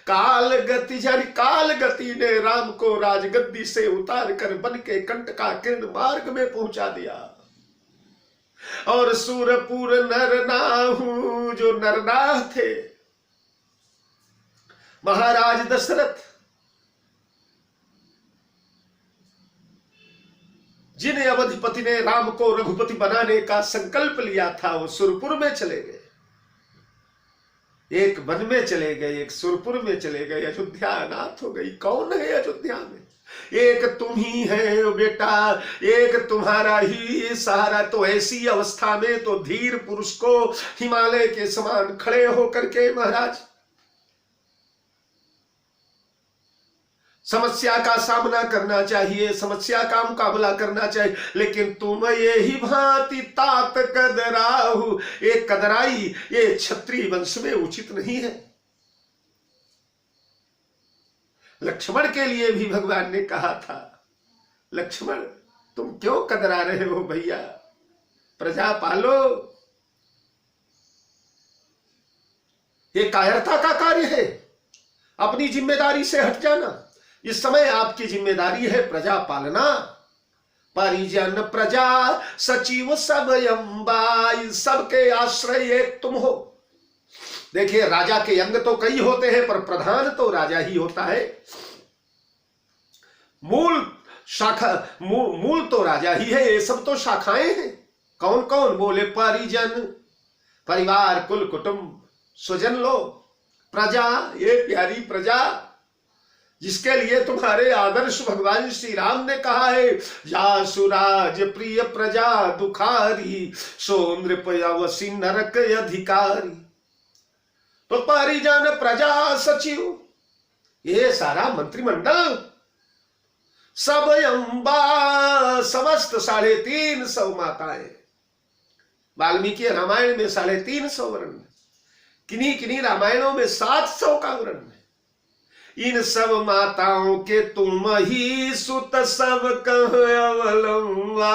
काल गति, यानी काल गति ने राम को राजगद्दी से उतार कर बन के कंटका किरण मार्ग में पहुंचा दिया। और सूरपुर नरनाहू, जो नरनाह थे महाराज दशरथ, जिन्हें अवधिपति ने राम को रघुपति बनाने का संकल्प लिया था, वो सुरपुर में चले गए। एक वन में चले गए, एक सुरपुर में चले गए, अयोध्या अनाथ हो गई। कौन है अयोध्या में? एक तुम ही है बेटा, एक तुम्हारा ही सहारा। तो ऐसी अवस्था में तो धीर पुरुष को हिमालय के समान खड़े होकर के महाराज समस्या का सामना करना चाहिए, समस्या का मुकाबला करना चाहिए। लेकिन तुम ये ही भांति तात कदराहु, ये कदराई ये क्षत्रिय वंश में उचित नहीं है। लक्ष्मण के लिए भी भगवान ने कहा था, लक्ष्मण तुम क्यों कदरा रहे हो भैया, प्रजा पालो। ये कायरता का कार्य है, अपनी जिम्मेदारी से हट जाना। इस समय आपकी जिम्मेदारी है प्रजा पालना। परिजन प्रजा सचिव सब अम्बा, इन सबके आश्रय एक तुम हो। देखिए, राजा के अंग तो कई होते हैं, पर प्रधान तो राजा ही होता है। मूल शाखा, मूल तो राजा ही है, ये सब तो शाखाएं हैं। कौन कौन? बोले परिजन, परिवार, कुल कुटुंब, स्वजन लो, प्रजा, ये प्यारी प्रजा जिसके लिए तुम्हारे आदर्श भगवान श्री राम ने कहा है, या सुराज प्रिय प्रजा दुखारी, सो नृपयवसी नरक अधिकारी। तो परिजन प्रजा सचिव, ये सारा मंत्रिमंडल सब अम्बा, समस्त 350 माताएं। वाल्मीकि रामायण में 350 वर्ण, किन्हीं किन्हीं रामायणों में 700 का वर्ण है। इन सब माताओं के तुम ही सुत सब कह अवलंबा।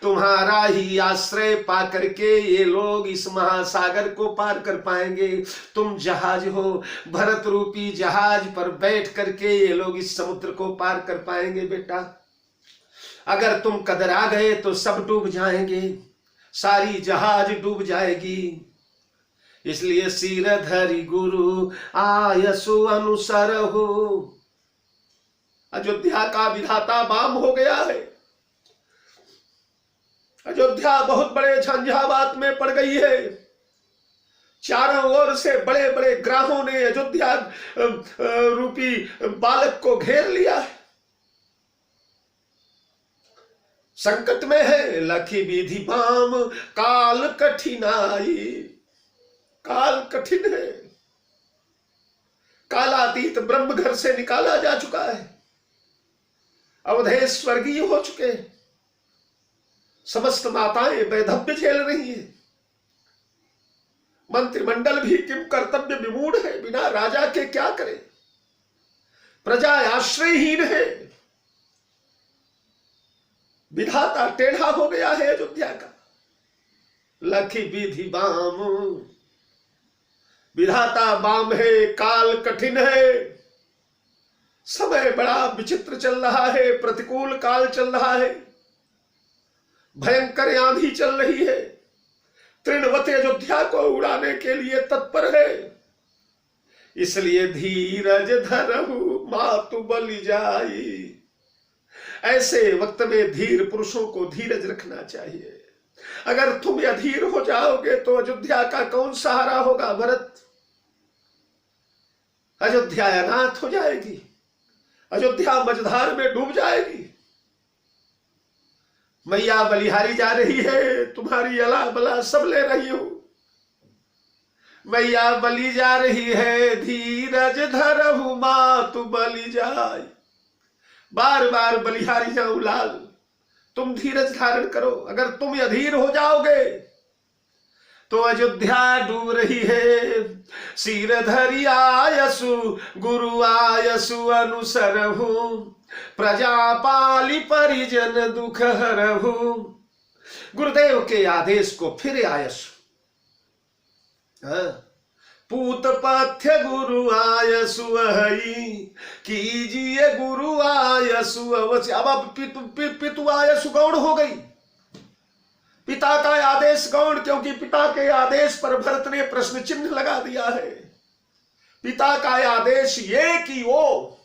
तुम्हारा ही आश्रय पा करके ये लोग इस महासागर को पार कर पाएंगे। तुम जहाज हो, भरत रूपी जहाज पर बैठ करके ये लोग इस समुद्र को पार कर पाएंगे। बेटा अगर तुम कदरा गए तो सब डूब जाएंगे, सारी जहाज डूब जाएगी। इसलिए सिर धरि गुरु आयसु अनुसर हो। अयोध्या का विधाता बाम हो गया है। अयोध्या बहुत बड़े झंझावात में पड़ गई है। चारों ओर से बड़े बड़े ग्राहों ने अयोध्या रूपी बालक को घेर लिया है। संकट में है। लखी विधि बाम काल कठिनाई। काल कठिन है। कालातीत ब्रह्म घर से निकाला जा चुका है। अवधेश स्वर्गीय हो चुके। समस्त माताएं वैधव्य झेल रही हैं। मंत्रिमंडल भी किम कर्तव्य विमूढ़ है। बिना राजा के क्या करे। प्रजा आश्रयहीन है। विधाता टेढ़ा हो गया है अयोध्या का। लखी विधि बाम, विधाता बाम है। काल कठिन है। समय बड़ा विचित्र चल रहा है। प्रतिकूल काल चल रहा है। भयंकर आंधी चल रही है। तृणवत अयोध्या को उड़ाने के लिए तत्पर है। इसलिए धीरज धरहु मातु बलि जाई। ऐसे वक्त में धीर पुरुषों को धीरज रखना चाहिए। अगर तुम अधीर हो जाओगे तो अयोध्या का कौन सहारा होगा। भरत, अयोध्या अनाथ हो जाएगी। अयोध्या मझधार में डूब जाएगी। मैया बलिहारी जा रही है, तुम्हारी अला बला सब ले रही हो। मैया बलि जा रही है, धीरज धरहु मातु बलि जाय। बार बार बलिहारी जाऊं लाल, तुम धीरज धारण करो। अगर तुम अधीर हो जाओगे तो अयोध्या डूब रही है। सिर धरि आयसु गुरु आयसु अनुसरहु। प्रजा पाली परिजन दुख हरहु। गुरुदेव के आदेश को फिर आयसु। पूत पथ्य गुरु आयसु हई। कीजिए गुरु आयसु अवश्य। अब पितु आयसु गौण हो गई। पिता का आदेश गौण, क्योंकि पिता के आदेश पर भरत ने प्रश्न चिन्ह लगा दिया है। पिता का आदेश ये कि वो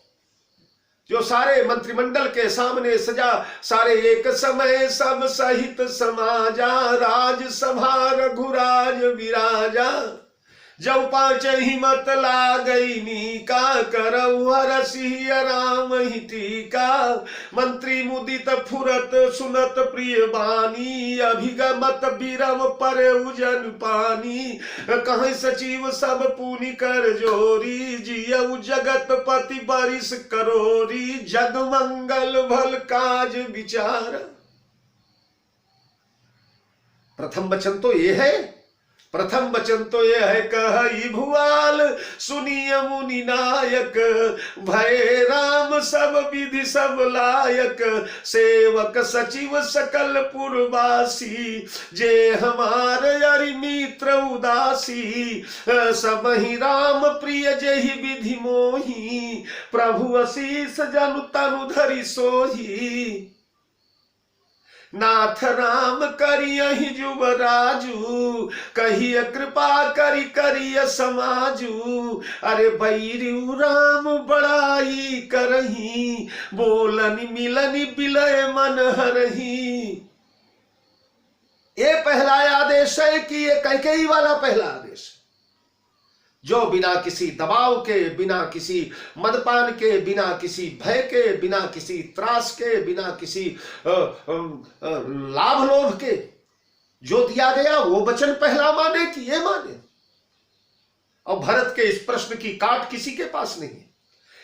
जो सारे मंत्रिमंडल के सामने सजा, सारे एक समय सब सहित समाजा। राजसभा रघुराज विराजा। जब पांच ही मत ला गई नीका। करऊ हरसी राम ही टीका। मंत्री मुदित फुरत सुनत प्रिय बानी। अभिगमत बिरम पर उजन पानी। कहीं सचिव सब पुनि कर जोरी। जियऊ जगत पति बरिस करोरी। जग मंगल भल काज विचार। प्रथम वचन तो ये है। प्रथम वचन तो यह है, कहि भुआल सुनिय मुनि नायक। भय राम सब विधि सब लायक। सेवक सचिव सकल पुरवासी। जे हमार अरि मित्र उदासी। सब ही राम प्रिय जेहि विधि मोही। प्रभु असीस जनु तनु धरि सोही। नाथ राम करियहि जुबराजू। कहिय कृपा करि करिय समाजू। अरे बैरियु राम बड़ाई करही। बोलनि मिलनि बिलय मन हरही। ये पहला आदेश है कि ये कैकेयी वाला पहला आदेश, जो बिना किसी दबाव के, बिना किसी मदपान के, बिना किसी भय के, बिना किसी त्रास के, बिना किसी लाभ लोभ के जो दिया गया वो वचन पहला माने कि ये माने। और भरत के इस प्रश्न की काट किसी के पास नहीं है।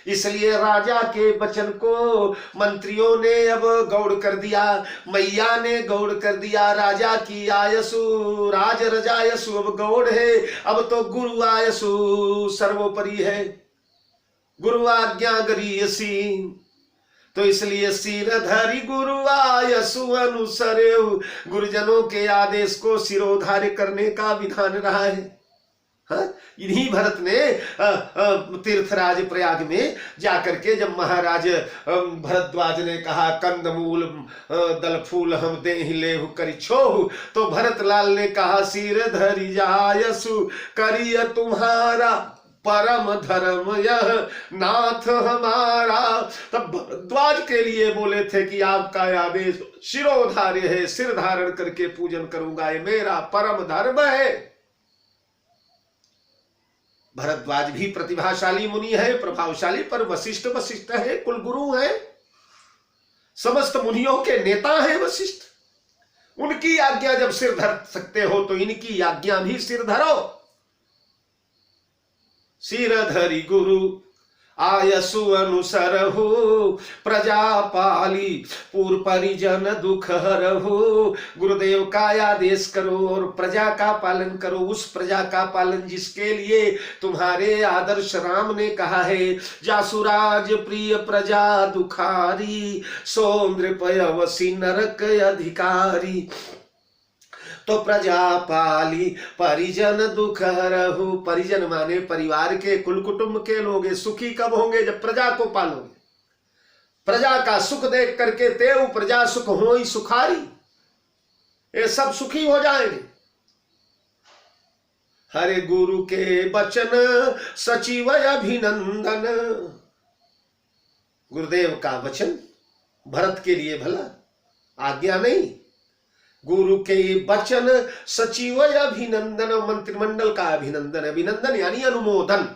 इसलिए राजा के वचन को मंत्रियों ने अब गौड़ कर दिया। मैया ने गौड़ कर दिया। राजा की आयसु, राज रजायसु अब गौड़ है। अब तो गुरु आयसु सर्वोपरि है। गुरु आज्ञा गरीयसी, तो इसलिए सिर धरि गुरु आयसु अनुसरेउ। गुरुजनों के आदेश को सिरोधार्य करने का विधान रहा है। इन्हीं भरत ने तीर्थराज प्रयाग में जाकर के जब महाराज भरद्वाज ने कहा कंदमूल दल फूल हम देहि लेहु करि छोहु, तो भरत लाल ने कहा सिर धरि जायसु करिय तुम्हारा परम धर्म यह नाथ हमारा। तब भरद्वाज के लिए बोले थे कि आपका आदेश शिरोधार्य है, सिर धारण करके पूजन करूंगा, ये मेरा परम धर्म है। भरद्वाज भी प्रतिभाशाली मुनि है, प्रभावशाली, पर वशिष्ठ वशिष्ठ है, कुलगुरु है, समस्त मुनियों के नेता है वशिष्ठ। उनकी आज्ञा जब सिर धर सकते हो तो इनकी आज्ञा भी सिर धरो। सिर धरि गुरु आयसु अनुसरहु प्रजापाली पूर्व परिजन दुख हरहु। गुरुदेव का आदेश करो और प्रजा का पालन करो, उस प्रजा का पालन जिसके लिए तुम्हारे आदर्श राम ने कहा है, जासुराज प्रिय प्रजा दुखारी सो नृपयवसी नरक अधिकारी। तो प्रजा पाली परिजन दुख हरहु, परिजन माने परिवार के कुल कुटुंब के लोग। सुखी कब होंगे? जब प्रजा को पालोगे। प्रजा का सुख देख करके तेऊ प्रजा सुख होई सुखारी, ये सब सुखी हो जाएंगे। हरे गुरु के वचन सचिव अभिनंदन। गुरुदेव का वचन भरत के लिए भला आज्ञा नहीं, गुरु के वचन सचिव अभिनंदन, मंत्रिमंडल का अभिनंदन। अभिनंदन यानी अनुमोदन,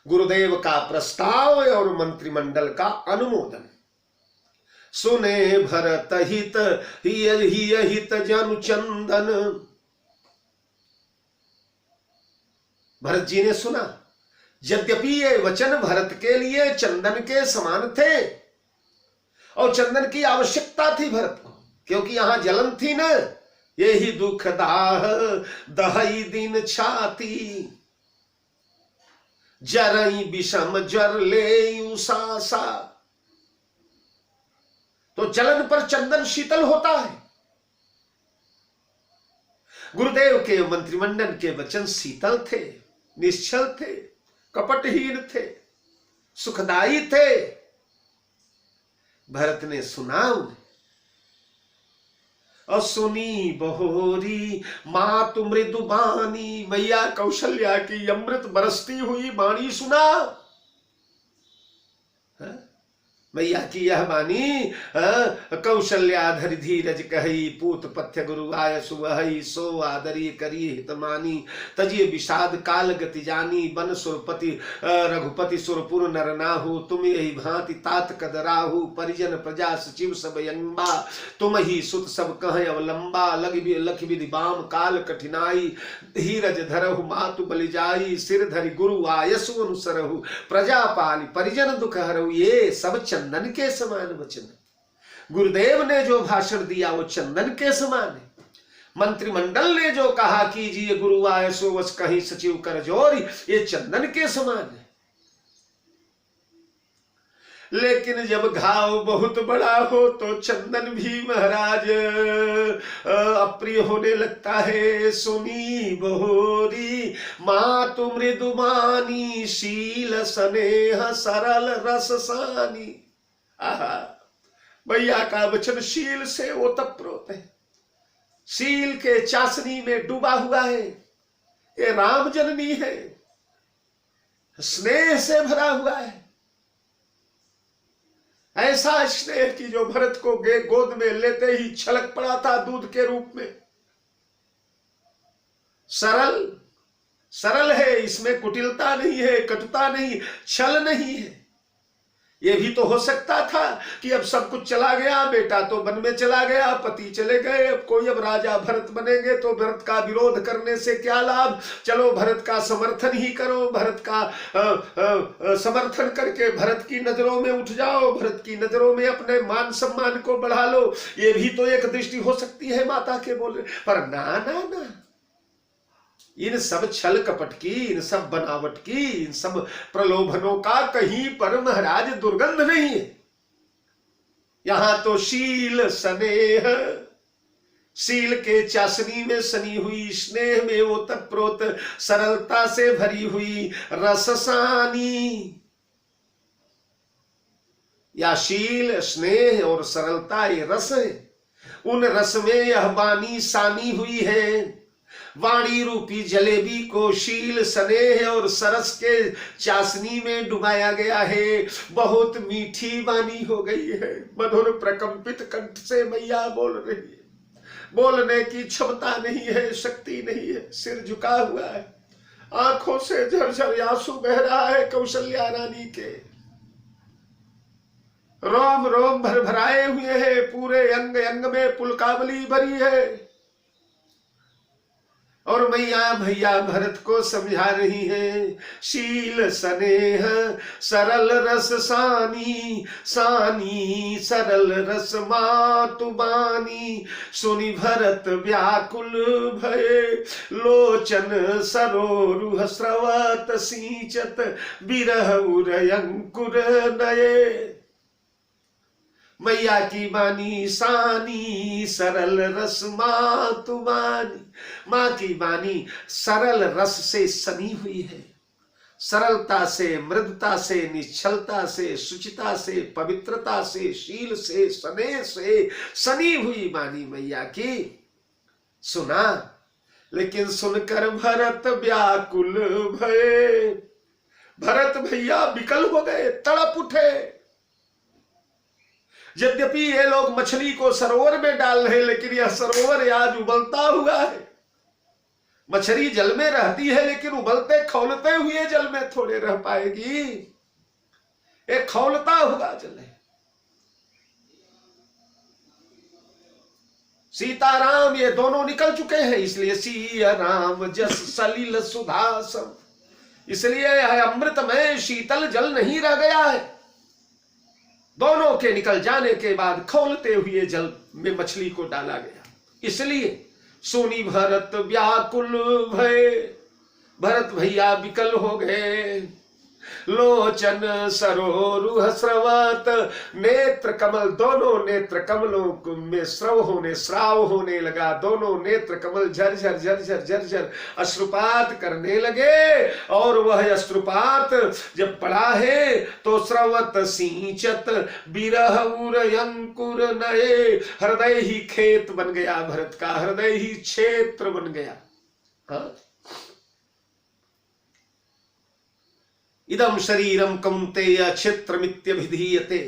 गुरुदेव का प्रस्ताव और मंत्रिमंडल का अनुमोदन। सुने भरत हित हिय हित जनु चंदन। भरत जी ने सुना, यद्यपि ये वचन भरत के लिए चंदन के समान थे और चंदन की आवश्यकता थी भरत को, क्योंकि यहां जलन थी न, यही दुख दाह दहई दिन छाती जरई विषम जर ले उसासा। तो जलन पर चंदन शीतल होता है। गुरुदेव के मंत्रिमंडल के वचन शीतल थे, निश्चल थे, कपटहीन थे, सुखदायी थे। भरत ने सुना उन्हें और सुनी बहोरी मातु मृदुबानी। मैया कौशल्या की अमृत बरसती हुई वाणी सुना। मैया की यह वाणी कौशल्या धरि धीरज कही, पूत पथ्य गुरु आय सुवहई सो आदरी करी हितमानी। तजिए विषाद काल गति जानी, बन सुरपति रघुपति सुरपुर नर नाहु। तुम यही भांति तात कदराहु, परिजन प्रजा सचिव सब यंबा। तुम ही सुत सब कह अवलंबा, लख विधि बाम काल कठिनाई। धीरज धरहु मातु बलि जाई, सिर धरि गुरु आयसु अनुसरहु। प्रजा पाली परिजन दुख हरहु, ये सब चंदन के समान वचन। गुरुदेव ने जो भाषण दिया वो चंदन के समान है। मंत्रिमंडल ने जो कहा कीजिए गुरु आए सो वस कहीं सचिव कर जोरी, ये चंदन के समान है। लेकिन जब घाव बहुत बड़ा हो तो चंदन भी महाराज अप्रिय होने लगता है। सुनी बहोरी मातु मृदुमानी, शील स्नेह सरल रससानी। आहा, भैया का वचन शील से ओतप्रोत है, शील के चाशनी में डूबा हुआ है। ये राम जननी है, स्नेह से भरा हुआ है। ऐसा स्नेह कि जो भरत को गोद में लेते ही छलक पड़ा था दूध के रूप में। सरल सरल है, इसमें कुटिलता नहीं है, कटुता नहीं, छल नहीं है। ये भी तो हो सकता था कि अब सब कुछ चला गया, बेटा तो वन में चला गया, पति चले गए, अब कोई अब राजा भरत बनेंगे तो भरत का विरोध करने से क्या लाभ, चलो भरत का समर्थन ही करो, भरत का समर्थन करके भरत की नजरों में उठ जाओ, भरत की नजरों में अपने मान सम्मान को बढ़ा लो। ये भी तो एक दृष्टि हो सकती है माता के बोले, पर ना ना ना, इन सब छल कपट की, इन सब बनावट की, इन सब प्रलोभनों का कहीं पर महाराज दुर्गंध नहीं है। यहां तो शील स्नेह, शील के चाशनी में सनी हुई, स्नेह में ओतप्रोत सरलता से भरी हुई रससानी। या शील, स्नेह और सरलता ये रस है। उन रस में यह वाणी सानी हुई है। वाणी रूपी जलेबी को शील, स्नेह और सरस के चाशनी में डुबाया गया है। बहुत मीठी वाणी हो गई है। मधुर प्रकंपित कंठ से मैया बोल रही है। बोलने की क्षमता नहीं है, शक्ति नहीं है, सिर झुका हुआ है, आंखों से झरझर आंसू बह रहा है। कौशल्या रानी के रोम रोम भर भराए हुए हैं, पूरे अंग अंग में पुलकावली भरी है। और मैया भैया भरत को समझा रही है, शील स्नेह सरल रस सानी, सानी सरल रस मातु बानी। सुनि भरत व्याकुल भये, लोचन सरोरुह स्रवत सींचत, बिरह उरयंकुर नये। मैया की वाणी सानी सरल रस मातु बानी। माँ की वाणी सरल रस से सनी हुई है। सरलता से, मृदुता से, निश्चलता से, शुचिता से, पवित्रता से, शील से, स्नेह से सनी हुई वाणी मैया की। सुना, लेकिन सुनकर भरत व्याकुल भये। भरत भैया विकल हो गए, तड़प उठे। यद्यपि ये लोग मछली को सरोवर में डाल रहे, लेकिन यह सरोवर आज उबलता हुआ है। मछली जल में रहती है, लेकिन उबलते खौलते हुए जल में थोड़े रह पाएगी। एक खौलता हुआ जल है। सीताराम ये दोनों निकल चुके हैं, इसलिए सिया राम जस सलिल सुधासम, इसलिए यह अमृतमय शीतल जल नहीं रह गया है। दोनों के निकल जाने के बाद खौलते हुए जल में मछली को डाला गया। इसलिए सुनी भरत व्याकुल भये, भरत भैया विकल हो गए। लोचन सरोरुह स्रवत, नेत्र कमल, दोनों नेत्र कमलों में श्राव होने लगा। दोनों नेत्र कमल झरझर झरझर झरझर अश्रुपात करने लगे। और वह अश्रुपात जब पड़ा है तो स्रवत सींचत, बिरह उरयंकुर नये। हृदय ही खेत बन गया भरत का, हृदय ही क्षेत्र बन गया। हाँ, इदम शरीरम कौन्तेय क्षेत्रमित्यभिधीयते।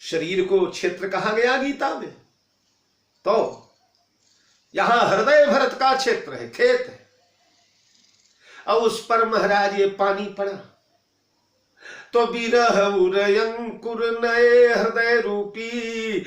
शरीर को क्षेत्र कहा गया गीता में। तो यहां हृदय भरत का क्षेत्र है, खेत है। अब उस पर महाराज ये पानी पड़ा तो बिरह उरयंकुर नये। हृदय रूपी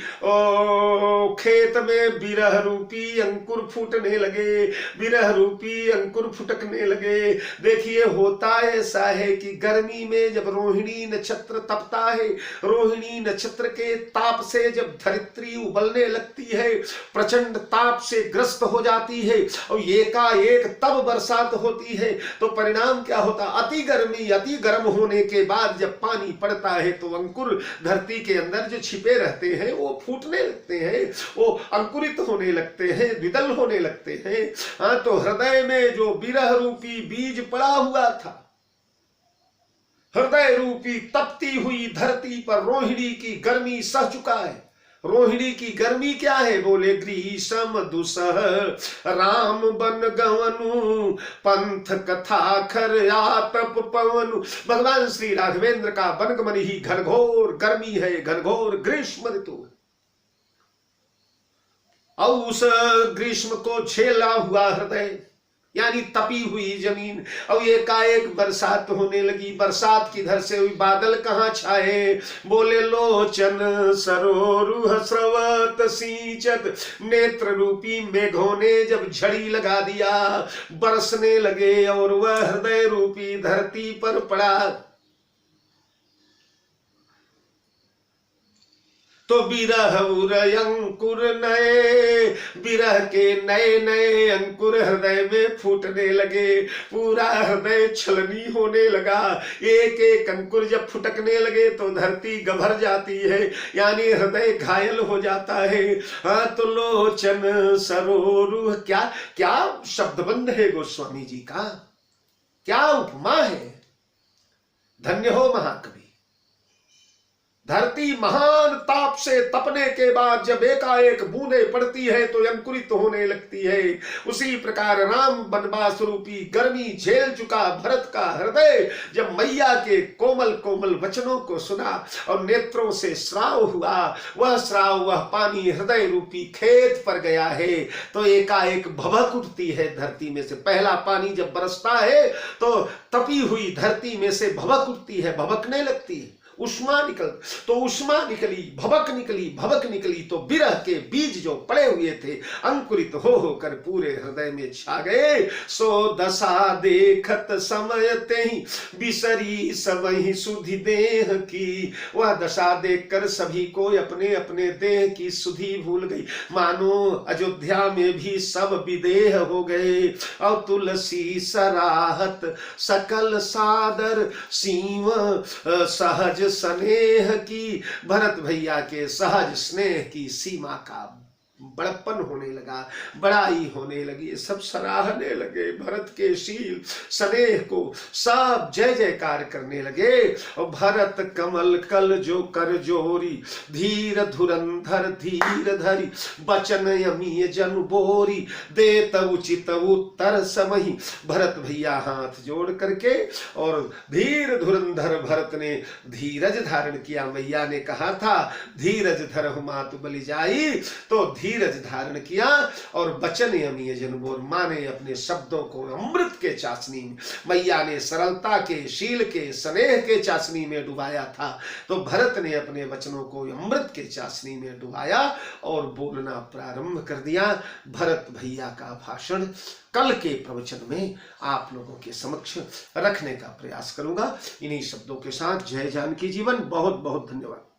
खेत में बिरह रूपी अंकुर फूटने लगे, बिरह रूपी अंकुर फुटकने लगे। देखिए, होता ऐसा है कि गर्मी में जब रोहिणी नक्षत्र तपता है, रोहिणी नक्षत्र के ताप से जब धरित्री उबलने लगती है, प्रचंड ताप से ग्रस्त हो जाती है, और एकाएक तब बरसात होती है, तो परिणाम क्या होता? अति गर्मी, अति गर्म होने के बाद जब पानी पड़ता है तो अंकुर धरती के अंदर जो छिपे रहते हैं वो फूटने लगते हैं, वो अंकुरित होने लगते हैं, द्विदल होने लगते हैं। हाँ, तो हृदय में जो विरह रूपी बीज पड़ा हुआ था, हृदय रूपी तपती हुई धरती पर रोहिणी की गर्मी सह चुका है। रोहिणी की गर्मी क्या है? बोले ग्रीष्म दुसह राम बन गवनु, पंथ कथा खर आतप पवनु। भगवान श्री राघवेंद्र का वनगमन ही घनघोर गर्मी है, घनघोर ग्रीष्म ऋतु। और उस ग्रीष्म को झेला हुआ हृदय, यानी तपी हुई जमीन, अब एकाएक बरसात होने लगी। बरसात किधर से हुई? बादल कहां छाए? बोले लोचन सरोरुह स्रवत सींचत। नेत्र रूपी मेघों ने जब झड़ी लगा दिया, बरसने लगे और वह हृदय रूपी धरती पर पड़ा। तो बिरह उरयंकुर नये, विरह के नए नए अंकुर हृदय में फूटने लगे, पूरा हृदय छलनी होने लगा। एक एक अंकुर जब फुटकने लगे तो धरती गभर जाती है, यानी हृदय घायल हो जाता है। हाँ, तो लोचन सरोरुह, क्या क्या शब्दबंध है गोस्वामी जी का, क्या उपमा है। धन्य हो महाकवि। धरती महान ताप से तपने के बाद जब एकाएक बूंदे पड़ती है तो अंकुरित होने लगती है। उसी प्रकार राम वनवास रूपी गर्मी झेल चुका भरत का हृदय जब मैया के कोमल कोमल वचनों को सुना और नेत्रों से स्राव हुआ, वह स्राव, वह पानी हृदय रूपी खेत पर गया है तो एकाएक भभक उठती है धरती में से। पहला पानी जब बरसता है तो तपी हुई धरती में से भभक उठती है, भभकने लगती है, उष्मा निकली, भभक निकली तो विरह के बीज जो पड़े हुए थे अंकुरित हो होकर पूरे हृदय में छा गए। सो दशा देखत समय तेहि बिसरी सबहि सुधि देह की। वह दशा देखकर सभी को अपने अपने देह की सुधि भूल गई, मानो अयोध्या में भी सब विदेह हो गए। और तुलसी सराहत सकल सादर सीम सहज स्नेह की। भरत भैया के सहज स्नेह की सीमा का बड़प्पन होने लगा, बड़ाई होने लगी, सब सराहने लगे भरत के शील स्नेह को, सब जय जयकार करने लगे। और भरत कमल कल जो कर जोरी, धीर धुरंधर धीर धरी, बचन यमी जन बोरी, देत उचित उत्तर समहि। भरत भैया हाथ जोड़ करके और धीर धुरंधर भरत ने धीरज धारण किया। मैया ने कहा था धीरज धरहु मातु बलि जाई, तो धीरज धारण किया और बचन यमी जन बोर, माने अपने शब्दों को अमृत के चाशनी में, मैया ने सरलता के शील के स्नेह के चाशनी में डुबाया था, तो भरत ने अपने वचनों को अमृत के चाशनी में डुबाया और बोलना प्रारंभ कर दिया। भरत भैया का भाषण कल के प्रवचन में आप लोगों के समक्ष रखने का प्रयास करूंगा। इन्हीं शब्दों के साथ जय जानकी जीवन। बहुत बहुत धन्यवाद।